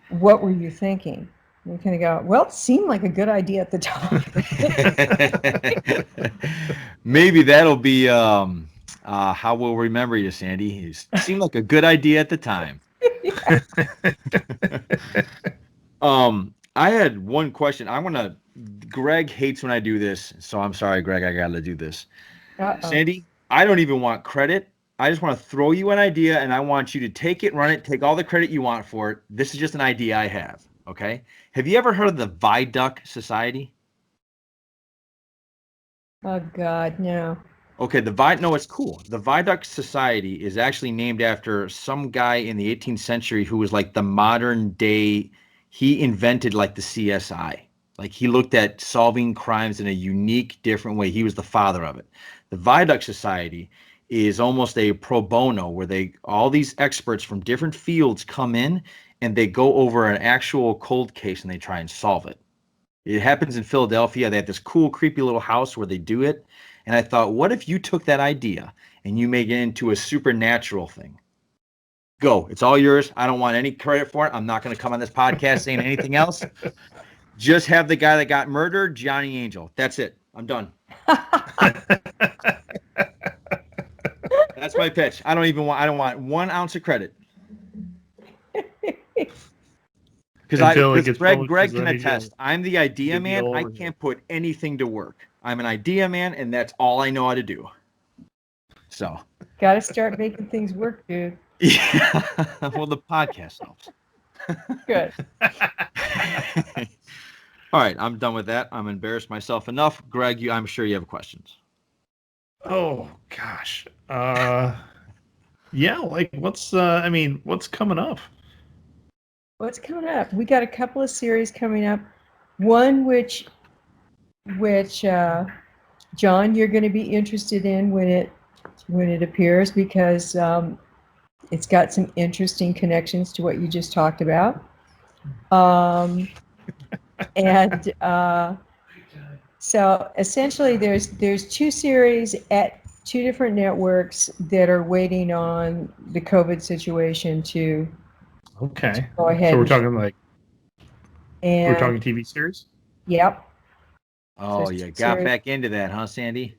what were you thinking? And you kind of go, well, it seemed like a good idea at the time. Maybe that'll be how we'll remember you, Sandy. It seemed like a good idea at the time. I had one question. Greg hates when I do this, so I'm sorry, Greg, I gotta do this. Uh-oh. Sandy, I don't even want credit. I just want to throw you an idea, and I want you to take it, run it, take all the credit you want for it. This is just an idea I have, okay? Have you ever heard of the Viaduct Society? Oh, God, no. Okay, no, it's cool. The Viaduct Society is actually named after some guy in the 18th century who was like the modern day. He invented like the CSI. Like he looked at solving crimes in a unique, different way. He was the father of it. The Viaduct Society is almost a pro bono where all these experts from different fields come in and they go over an actual cold case and they try and solve it. It happens in Philadelphia. They have this cool, creepy little house where they do it. And I thought, what if you took that idea and you make it into a supernatural thing? Go. It's all yours. I don't want any credit for it. I'm not going to come on this podcast saying anything else. Just have the guy that got murdered, Johnny Angel. That's it. I'm done. That's my pitch. I don't want 1 ounce of credit. Because Greg can attest. I'm the idea man. I can't put anything to work. I'm an idea man, and that's all I know how to do. So. Got to start making things work, dude. Yeah. Well, the podcast helps. Good. All right, I'm done with that. I'm embarrassed myself enough. Greg, I'm sure you have questions. Oh gosh. Yeah, like what's what's coming up? What's coming up? We got a couple of series coming up. One which John, you're going to be interested in when it appears because it's got some interesting connections to what you just talked about. And so essentially there's two series at two different networks that are waiting on the COVID situation to Okay. go ahead. So we're and- talking like and we're talking TV series? Yep. Oh, So you it's got series. back into that, huh, Sandy?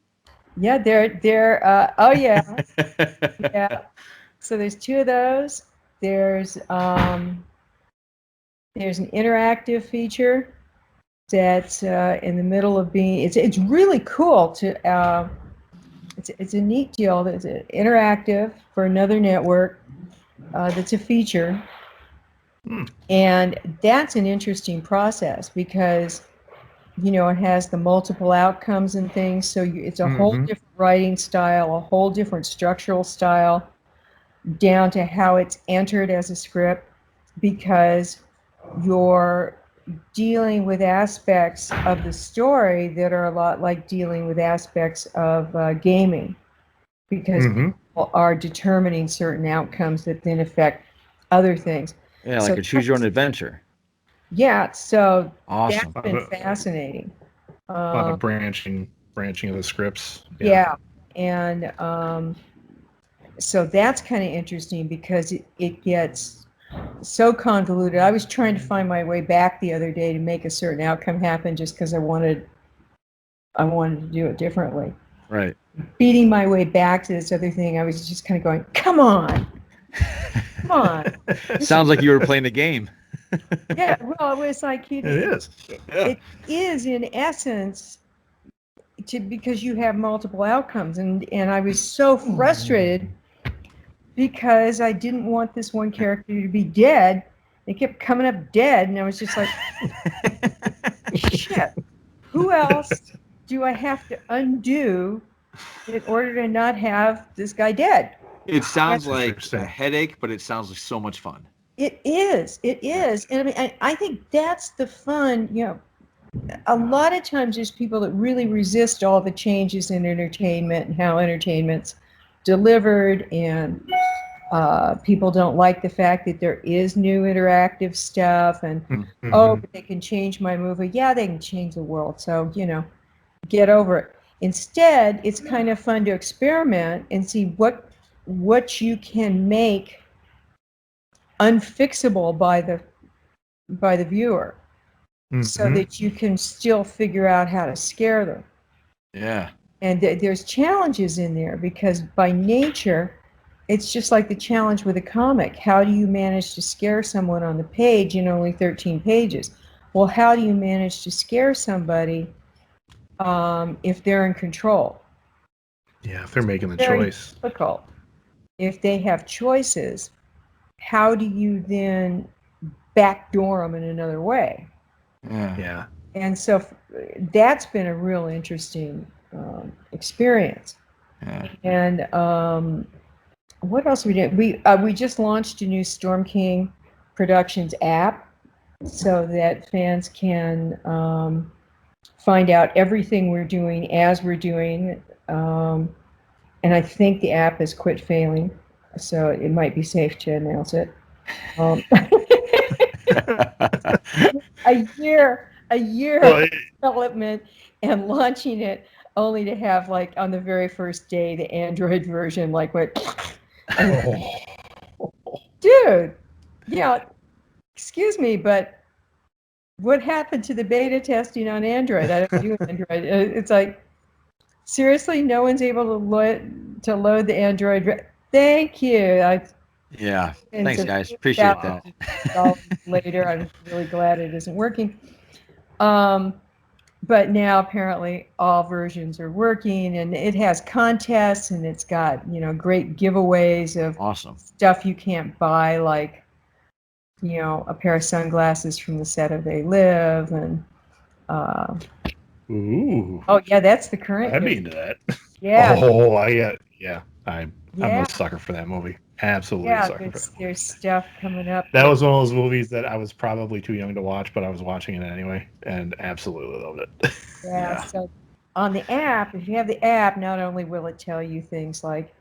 Yeah, they're oh yeah. Yeah. So there's two of those. There's an interactive feature that's in the middle of being. It's really cool to. It's a neat deal. It's interactive for another network. That's a feature, and that's an interesting process because it has the multiple outcomes and things. So it's a whole different writing style, a whole different structural style, down to how it's entered as a script, because you're dealing with aspects of the story that are a lot like dealing with aspects of gaming, because people are determining certain outcomes that then affect other things. Yeah, like a choose your own adventure. Yeah, so Awesome. that's been fascinating. A lot of branching of the scripts. Yeah, and so that's kind of interesting because it gets so convoluted. I was trying to find my way back the other day to make a certain outcome happen just because I wanted to do it differently. Right. Beating my way back to this other thing, I was just kind of going, come on. Sounds like you were playing the game. Yeah, well, it was like It is. It is in essence because you have multiple outcomes, and I was so frustrated because I didn't want this one character to be dead. They kept coming up dead, and I was just like, shit, who else do I have to undo in order to not have this guy dead? It sounds That's like interesting. a headache, but it sounds like so much fun. It is. And I mean, I think that's the fun, a lot of times there's people that really resist all the changes in entertainment and how entertainment's delivered, and people don't like the fact that there is new interactive stuff, and but they can change my movie. Yeah, they can change the world, so get over it. Instead, it's kind of fun to experiment and see what you can make unfixable by the viewer, so that you can still figure out how to scare them. Yeah. And there's challenges in there because by nature, it's just like the challenge with a comic. How do you manage to scare someone on the page in only 13 pages? Well, how do you manage to scare somebody if they're in control? Yeah, if they're making the Very choice. difficult. If they have choices, how do you then backdoor them in another way? Yeah. And so that's been a real interesting experience. Yeah. And what else we did? We just launched a new Storm King Productions app so that fans can find out everything we're doing as we're doing it. And I think the app has quit failing, so it might be safe to announce it. A year Well, of development and launching it, only to have, like, on the very first day, the Android version like went. Dude, excuse me, but what happened to the beta testing on Android? I don't do Android. It's like, seriously, no one's able to load the Android. Thank you. Yeah. And Thanks, so guys. Appreciate that. Later, I'm really glad it isn't working. But now apparently all versions are working, and it has contests, and it's got great giveaways of Awesome stuff you can't buy, like a pair of sunglasses from the set of They Live, and Ooh. Oh yeah, that's the current. I'd be into that. Yeah. Oh, I'm Yeah. a sucker for that movie. Absolutely a Yeah, sucker for that movie. there's stuff coming up. That was one of those movies that I was probably too young to watch, but I was watching it anyway and absolutely loved it. Yeah. Yeah. So on the app, if you have the app, not only will it tell you things like,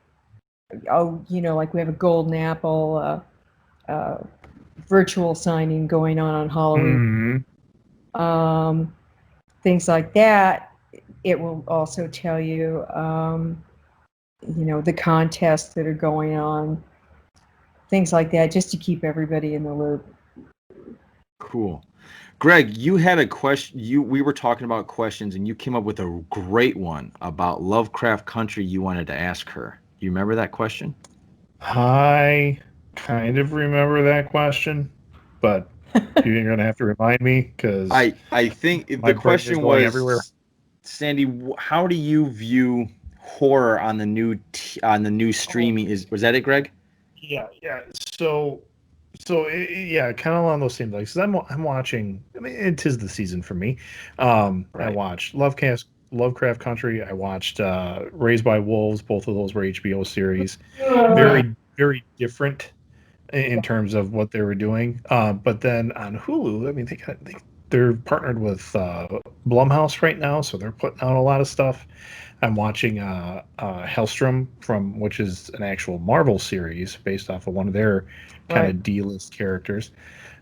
oh, like we have a Golden Apple virtual signing going on Halloween, Mhm. things like that. It will also tell you, the contests that are going on, things like that, just to keep everybody in the loop. Cool. Greg, you had a question. We were talking about questions, and you came up with a great one about Lovecraft Country. You wanted to ask her. You remember that question? I kind of remember that question, but you're going to have to remind me because I think my the brain is question going everywhere. was, Sandy, how do you view horror on the new streaming? Was that it, Greg? Yeah. Yeah, kind of along those same lines. 'Cause I'm watching. I mean, it is the season for me. I Right. watched Lovecraft Country. I watched Raised by Wolves. Both of those were HBO series. Very, very different in terms of what they were doing. But then on Hulu, I mean, they're partnered with Blumhouse right now, so they're putting out a lot of stuff. I'm watching Hellstrom which is an actual Marvel series based off of one of their kind Right. of D-list characters.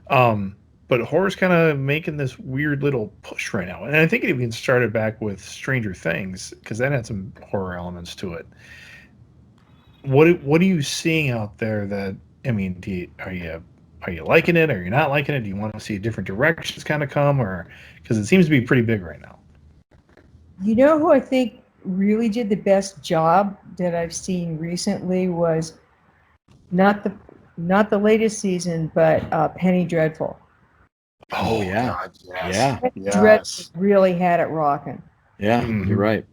But horror's kind of making this weird little push right now, and I think it even started back with Stranger Things because that had some horror elements to it. What are you seeing out there that I mean? Are you liking it? Are you not liking it? Do you want to see different directions kind of come, or because it seems to be pretty big right now? You know who I think really did the best job that I've seen recently was not the latest season, but Penny Dreadful. Oh, yeah. God, yes. Yeah. Penny Yes. Dreadful really had it rocking. Yeah, Mhm. you're right.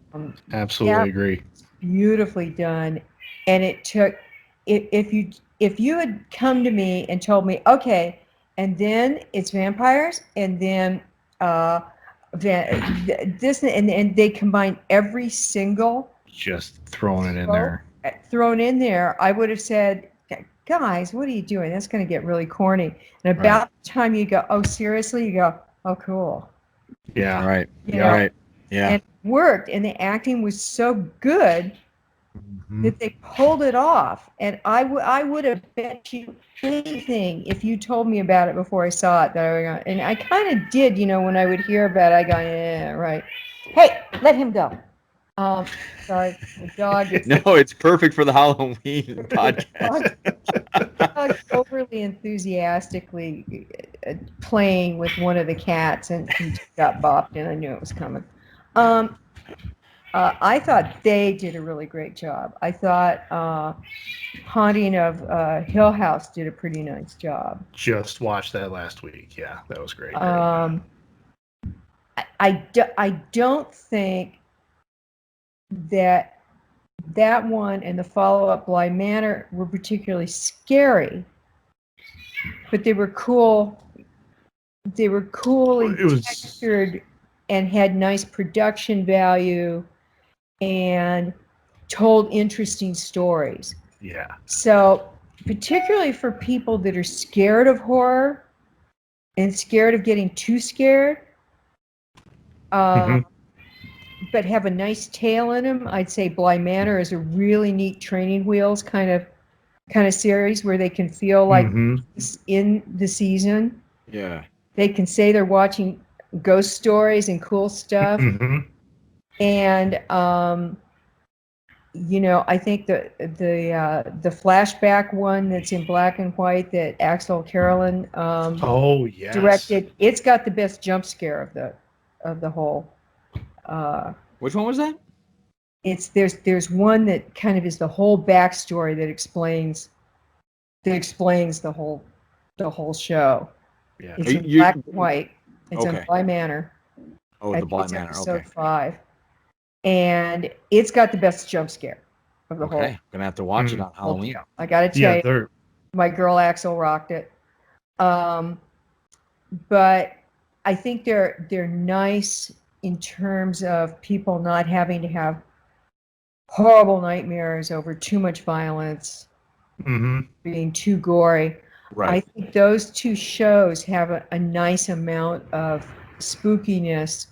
Absolutely Yeah, agree. beautifully done. And it took if you had come to me and told me, okay, and then it's vampires, and then this, and they combine every single Just throwing it in trope there. thrown in there, I would have said, guys, what are you doing? That's going to get really corny. And Right. about the time you go, oh, seriously, you go, oh, cool. Yeah. Right. You know, Right. Yeah. and it worked, and the acting was so good Mhm. that they pulled it off. And I would have bet you anything if you told me about it before I saw it that I were going. And I kind of did, when I would hear about it, I go, yeah, right. Hey, let him go. Sorry, the dog is No, it's perfect for the Halloween podcast. dog overly enthusiastically playing with one of the cats, and he just got bopped, and I knew it was coming. I thought they did a really great job. I thought Haunting of Hill House did a pretty nice job. Just watched that last week. Yeah, that was great. I don't think that one and the follow-up Bly Manor were particularly scary, but they were cool. They were coolly It was textured and had nice production value and told interesting stories. yeah. So, particularly for people that are scared of horror and scared of getting too scared, Mhm. but have a nice tale in them, I'd say Bly Manor is a really neat training wheels kind of series where they can feel like Mhm. it's in the season. Yeah. They can say they're watching ghost stories and cool stuff. Mhm. And I think the flashback one that's in black and white that Axel Carolyn Oh yes. directed, it's got the best jump scare of the whole. Which one was that? There's one that kind of is the whole backstory that explains the whole show. Yeah. It's in You black and white. It's in okay? Bly Manor. Oh, I the think Bly it's Manor. episode Okay. 5, and it's got the best jump scare of the Okay. Gonna have to watch it on whole Halloween. deal. I got to tell Yeah, you, they're my girl Axel rocked it. But I think they're nice in terms of people not having to have horrible nightmares over too much violence, being too gory. I Right. think those two shows have a nice amount of spookiness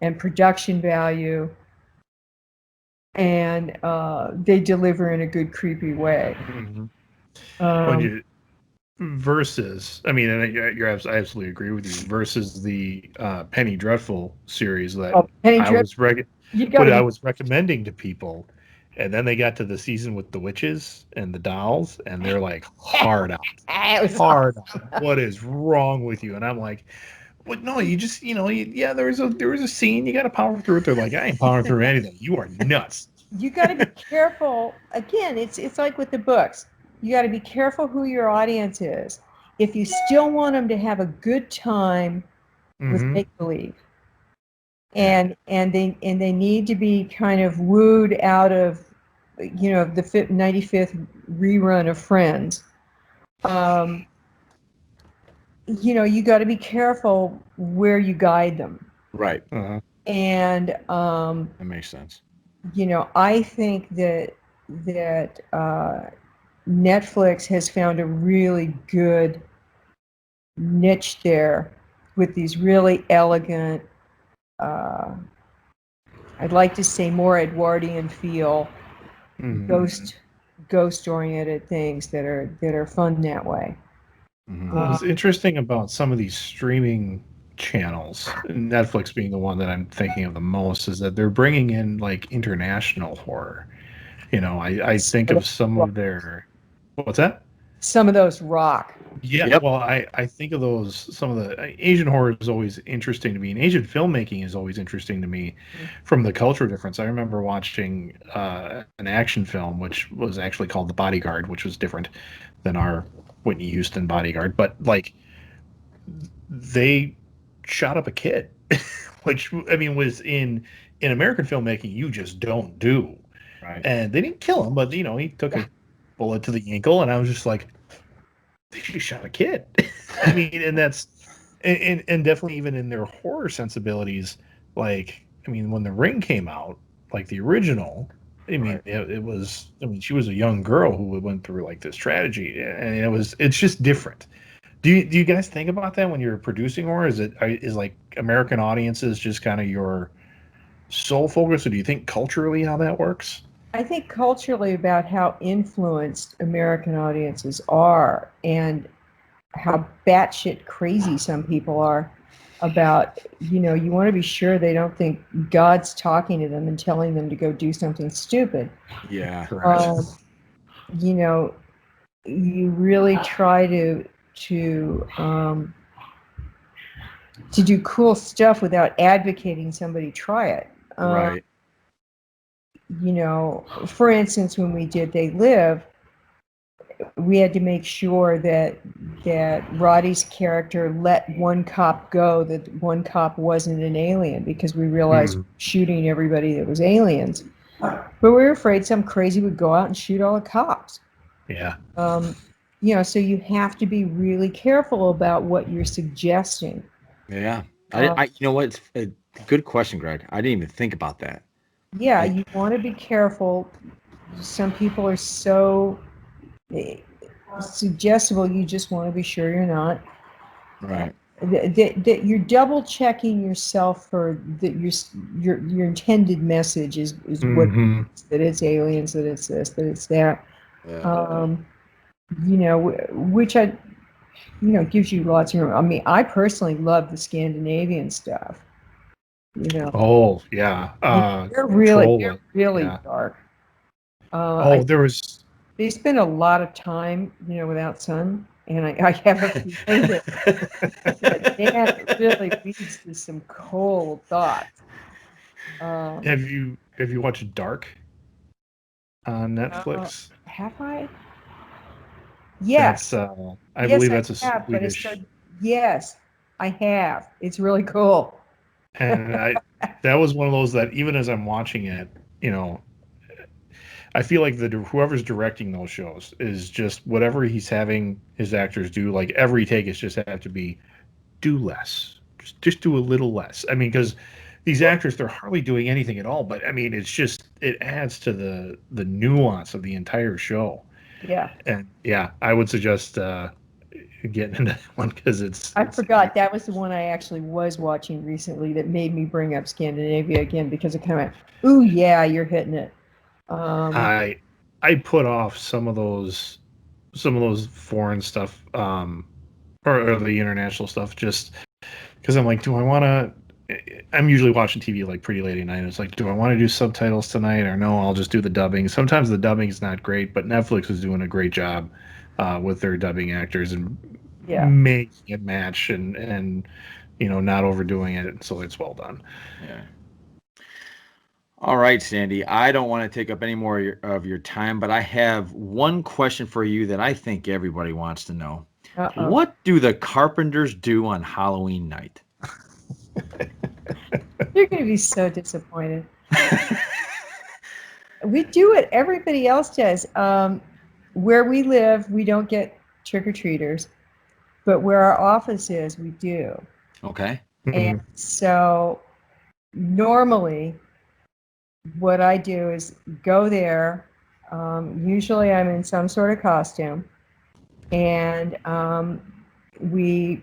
and production value, and they deliver in a good creepy way. When you versus, I mean, and I absolutely agree with you. Versus the Penny Dreadful series that Penny I was you gotta I be was recommending to people, and then they got to the season with the witches and the dolls, and they're like hard out, it was hard out. What is wrong with you? And I'm like, what? No, you just yeah. There was a scene. You got to power through it. They're like, I ain't powering through anything. You are nuts. You got to be careful. Again, it's like with the books. You got to be careful who your audience is. If you still want them to have a good time with make believe, and they need to be kind of wooed out of, the 95th rerun of Friends. You got to be careful where you guide them. Right. And That makes sense. I think that Netflix has found a really good niche there with these really elegant, I'd like to say more Edwardian feel, ghost oriented things that are fun that way. What's interesting about some of these streaming channels, Netflix being the one that I'm thinking of the most, is that they're bringing in like international horror. I think of some of their, what's that? Some of those rock. Yeah, Yep. well, I think of those. Some of the Asian horror is always interesting to me, and Asian filmmaking is always interesting to me from the cultural difference. I remember watching an action film, which was actually called The Bodyguard, which was different than our Whitney Houston Bodyguard, but like they shot up a kid, which I mean was in American filmmaking you just don't do. Right. And they didn't kill him, but he took a bullet to the ankle, and I was just like, they just shot a kid. I mean, and that's and definitely even in their horror sensibilities, like I mean, when The Ring came out, like the original, I mean, it was. I mean, she was a young girl who went through like this tragedy, and it's just different. Do you guys think about that when you're producing horror? Is like American audiences just kind of your sole focus, or do you think culturally how that works? I think culturally about how influenced American audiences are and how batshit crazy some people are about, you want to be sure they don't think God's talking to them and telling them to go do something stupid. Yeah. You really try to do cool stuff without advocating somebody try it. Right. For instance, when we did They Live, we had to make sure that Roddy's character let one cop go, that one cop wasn't an alien, because we realized shooting everybody that was aliens. But we were afraid some crazy would go out and shoot all the cops. Yeah. So you have to be really careful about what you're suggesting. Yeah. I you know what? It's a good question, Greg. I didn't even think about that. Yeah, you want to be careful. Some people are so suggestible, you just want to be sure you're not. Right. That you're double checking yourself for that your intended message is what that it's aliens, that it's this, that it's that. Yeah. Which gives you lots of room. I mean, I personally love the Scandinavian stuff. Oh yeah. They're really yeah. dark. There was. They spend a lot of time, without sun, and I have a feeling that really leads to some cold thoughts. Have you watched Dark on Netflix? Have I? Yes. That's I believe that's a have, Swedish. Yes, I have. It's really cool. And that was one of those that even as I'm watching it, I feel like whoever's directing those shows is just whatever he's having his actors do. Like every take is just have to be do less, just do a little less. I mean, because these actors, they're hardly doing anything at all. But I mean, it adds to the nuance of the entire show. Yeah. And yeah, I would suggest getting into that one because I forgot that was the one I actually was watching recently that made me bring up Scandinavia again because it kind of, ooh, yeah, you're hitting it. I put off some of those foreign stuff, or the international stuff, just because I'm like, do I want to? I'm usually watching TV like pretty late at night. It's like, do I want to do subtitles tonight or no? I'll just do the dubbing. Sometimes the dubbing is not great, but Netflix is doing a great job with their dubbing actors and making it match and not overdoing it, so it's well done. Yeah. All right, Sandy. I don't want to take up any more of your time, but I have one question for you that I think everybody wants to know. Uh-oh. What do the Carpenters do on Halloween night? You're going to be so disappointed. We do what everybody else does. Where we live, we don't get trick-or-treaters, but where our office is, we do. Okay. And so normally what I do is go there. Usually I'm in some sort of costume, and we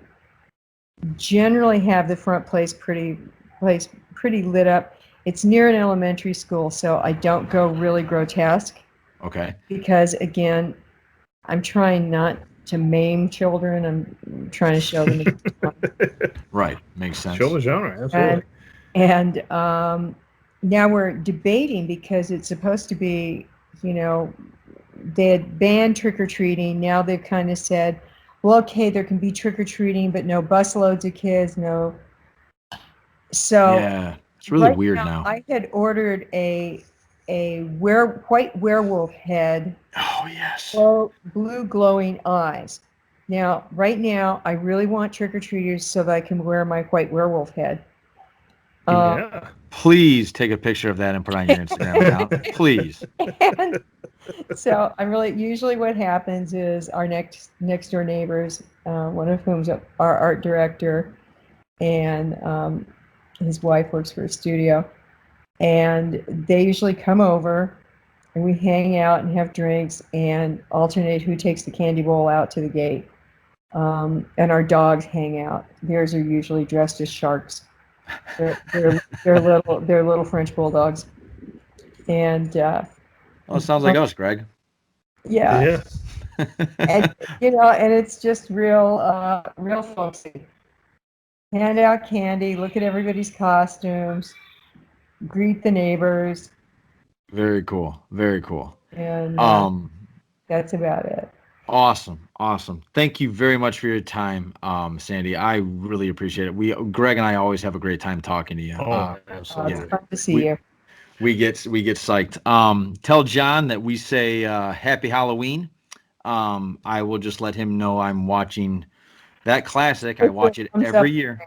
generally have the front place pretty lit up. It's near an elementary school, so I don't go really grotesque. Okay. Because again, I'm trying not to maim children. I'm trying to show them. Right. Makes sense. Show the genre, absolutely. And now we're debating because it's supposed to be, they had banned trick-or-treating. Now they've kind of said, well, okay, there can be trick-or-treating, but no busloads of kids, no. So yeah, it's really right weird now. I had ordered a white werewolf head. Oh, yes. Blue glowing eyes. Now, right now, I really want trick-or-treaters so that I can wear my white werewolf head. Yeah. Please take a picture of that and put it on your Instagram account. Please. And so usually what happens is our next door neighbors, one of whom's our art director, and his wife works for a studio, and they usually come over and we hang out and have drinks and alternate who takes the candy bowl out to the gate. And our dogs hang out. Theirs are usually dressed as sharks. They're little French bulldogs. And Well, it sounds like us, Greg. yeah. And and it's just real folksy. Hand out candy, look at everybody's costumes, greet the neighbors. Very cool. Very cool. And that's about it. Awesome. Thank you very much for your time, Sandy. I really appreciate it. Greg and I always have a great time talking to you. Absolutely. It's fun to see you. We get psyched. Tell John that we say Happy Halloween. I will just let him know I'm watching that classic. I watch it every year.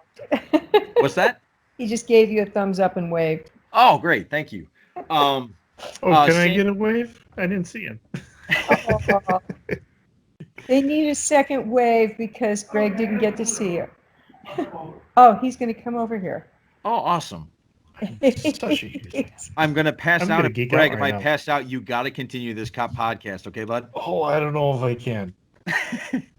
What's that? He just gave you a thumbs up and waved. Oh, great. Thank you. Can I get a wave? I didn't see him. They need a second wave because Greg didn't get to see you. Oh, he's going to come over here. Oh, awesome. Such I'm going to pass out. Greg, if I now. pass out, you got to continue this podcast. Okay, bud? Oh, I don't know if I can.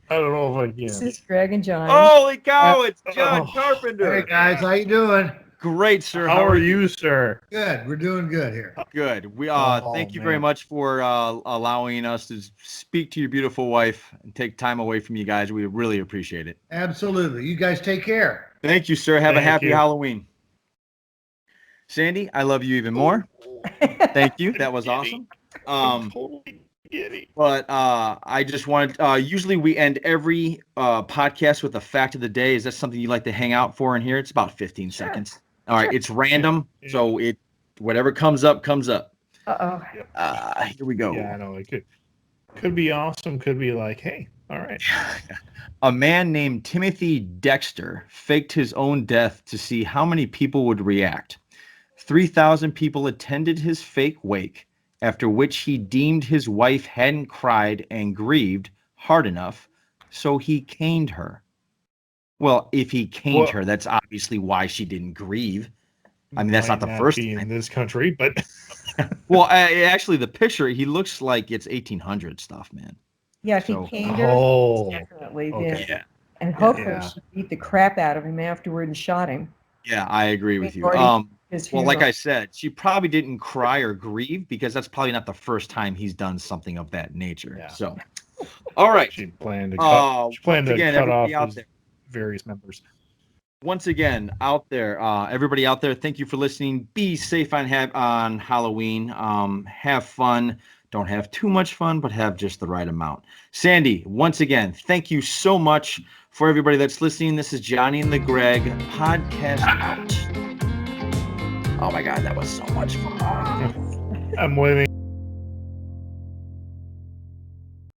This is Greg and John. Holy cow, it's John Carpenter. Hey, guys, how you doing? Great, sir. How are you, sir? Good. We're doing good here. Good. We thank you man. very much for allowing us to speak to your beautiful wife and take time away from you guys. We really appreciate it. Absolutely. You guys take care. Thank you, sir. Have a happy you. Halloween. Sandy, I love you even more. Thank you. That was awesome. Totally giddy. But I just wanted, usually we end every podcast with a fact of the day. Is that something you like to hang out for in here? It's about 15 seconds. All right. It's random. So whatever comes up, comes up. Uh-oh. Here we go. Yeah, I know. It could be awesome. Could be like, hey, all right. A man named Timothy Dexter faked his own death to see how many people would react. 3,000 people attended his fake wake, after which he deemed his wife hadn't cried and grieved hard enough, so he caned her. Well, if he caned Well- her, that's obviously why she didn't grieve. I mean, that's not Might the first be time. in this country, but Well, actually, the picture, he looks like it's 1800 stuff, man. Yeah, if he So- caned her, oh, definitely okay. then. Yeah. And hopefully Yeah. she beat the crap out of him afterward and shot him. Yeah, I agree with you. Already his Well, like funeral. I said, she probably didn't cry or grieve because that's probably not the first time he's done something of that nature. Yeah. So, all right. She planned to cut. She planned to once again, cut off everybody out his there. various members. Once again, out there, everybody out there, thank you for listening. Be safe on Halloween. Have fun. Don't have too much fun, but have just the right amount. Sandy, once again, thank you so much for everybody that's listening. This is Johnny and the Greg podcast out. Oh my God, that was so much fun. I'm waving.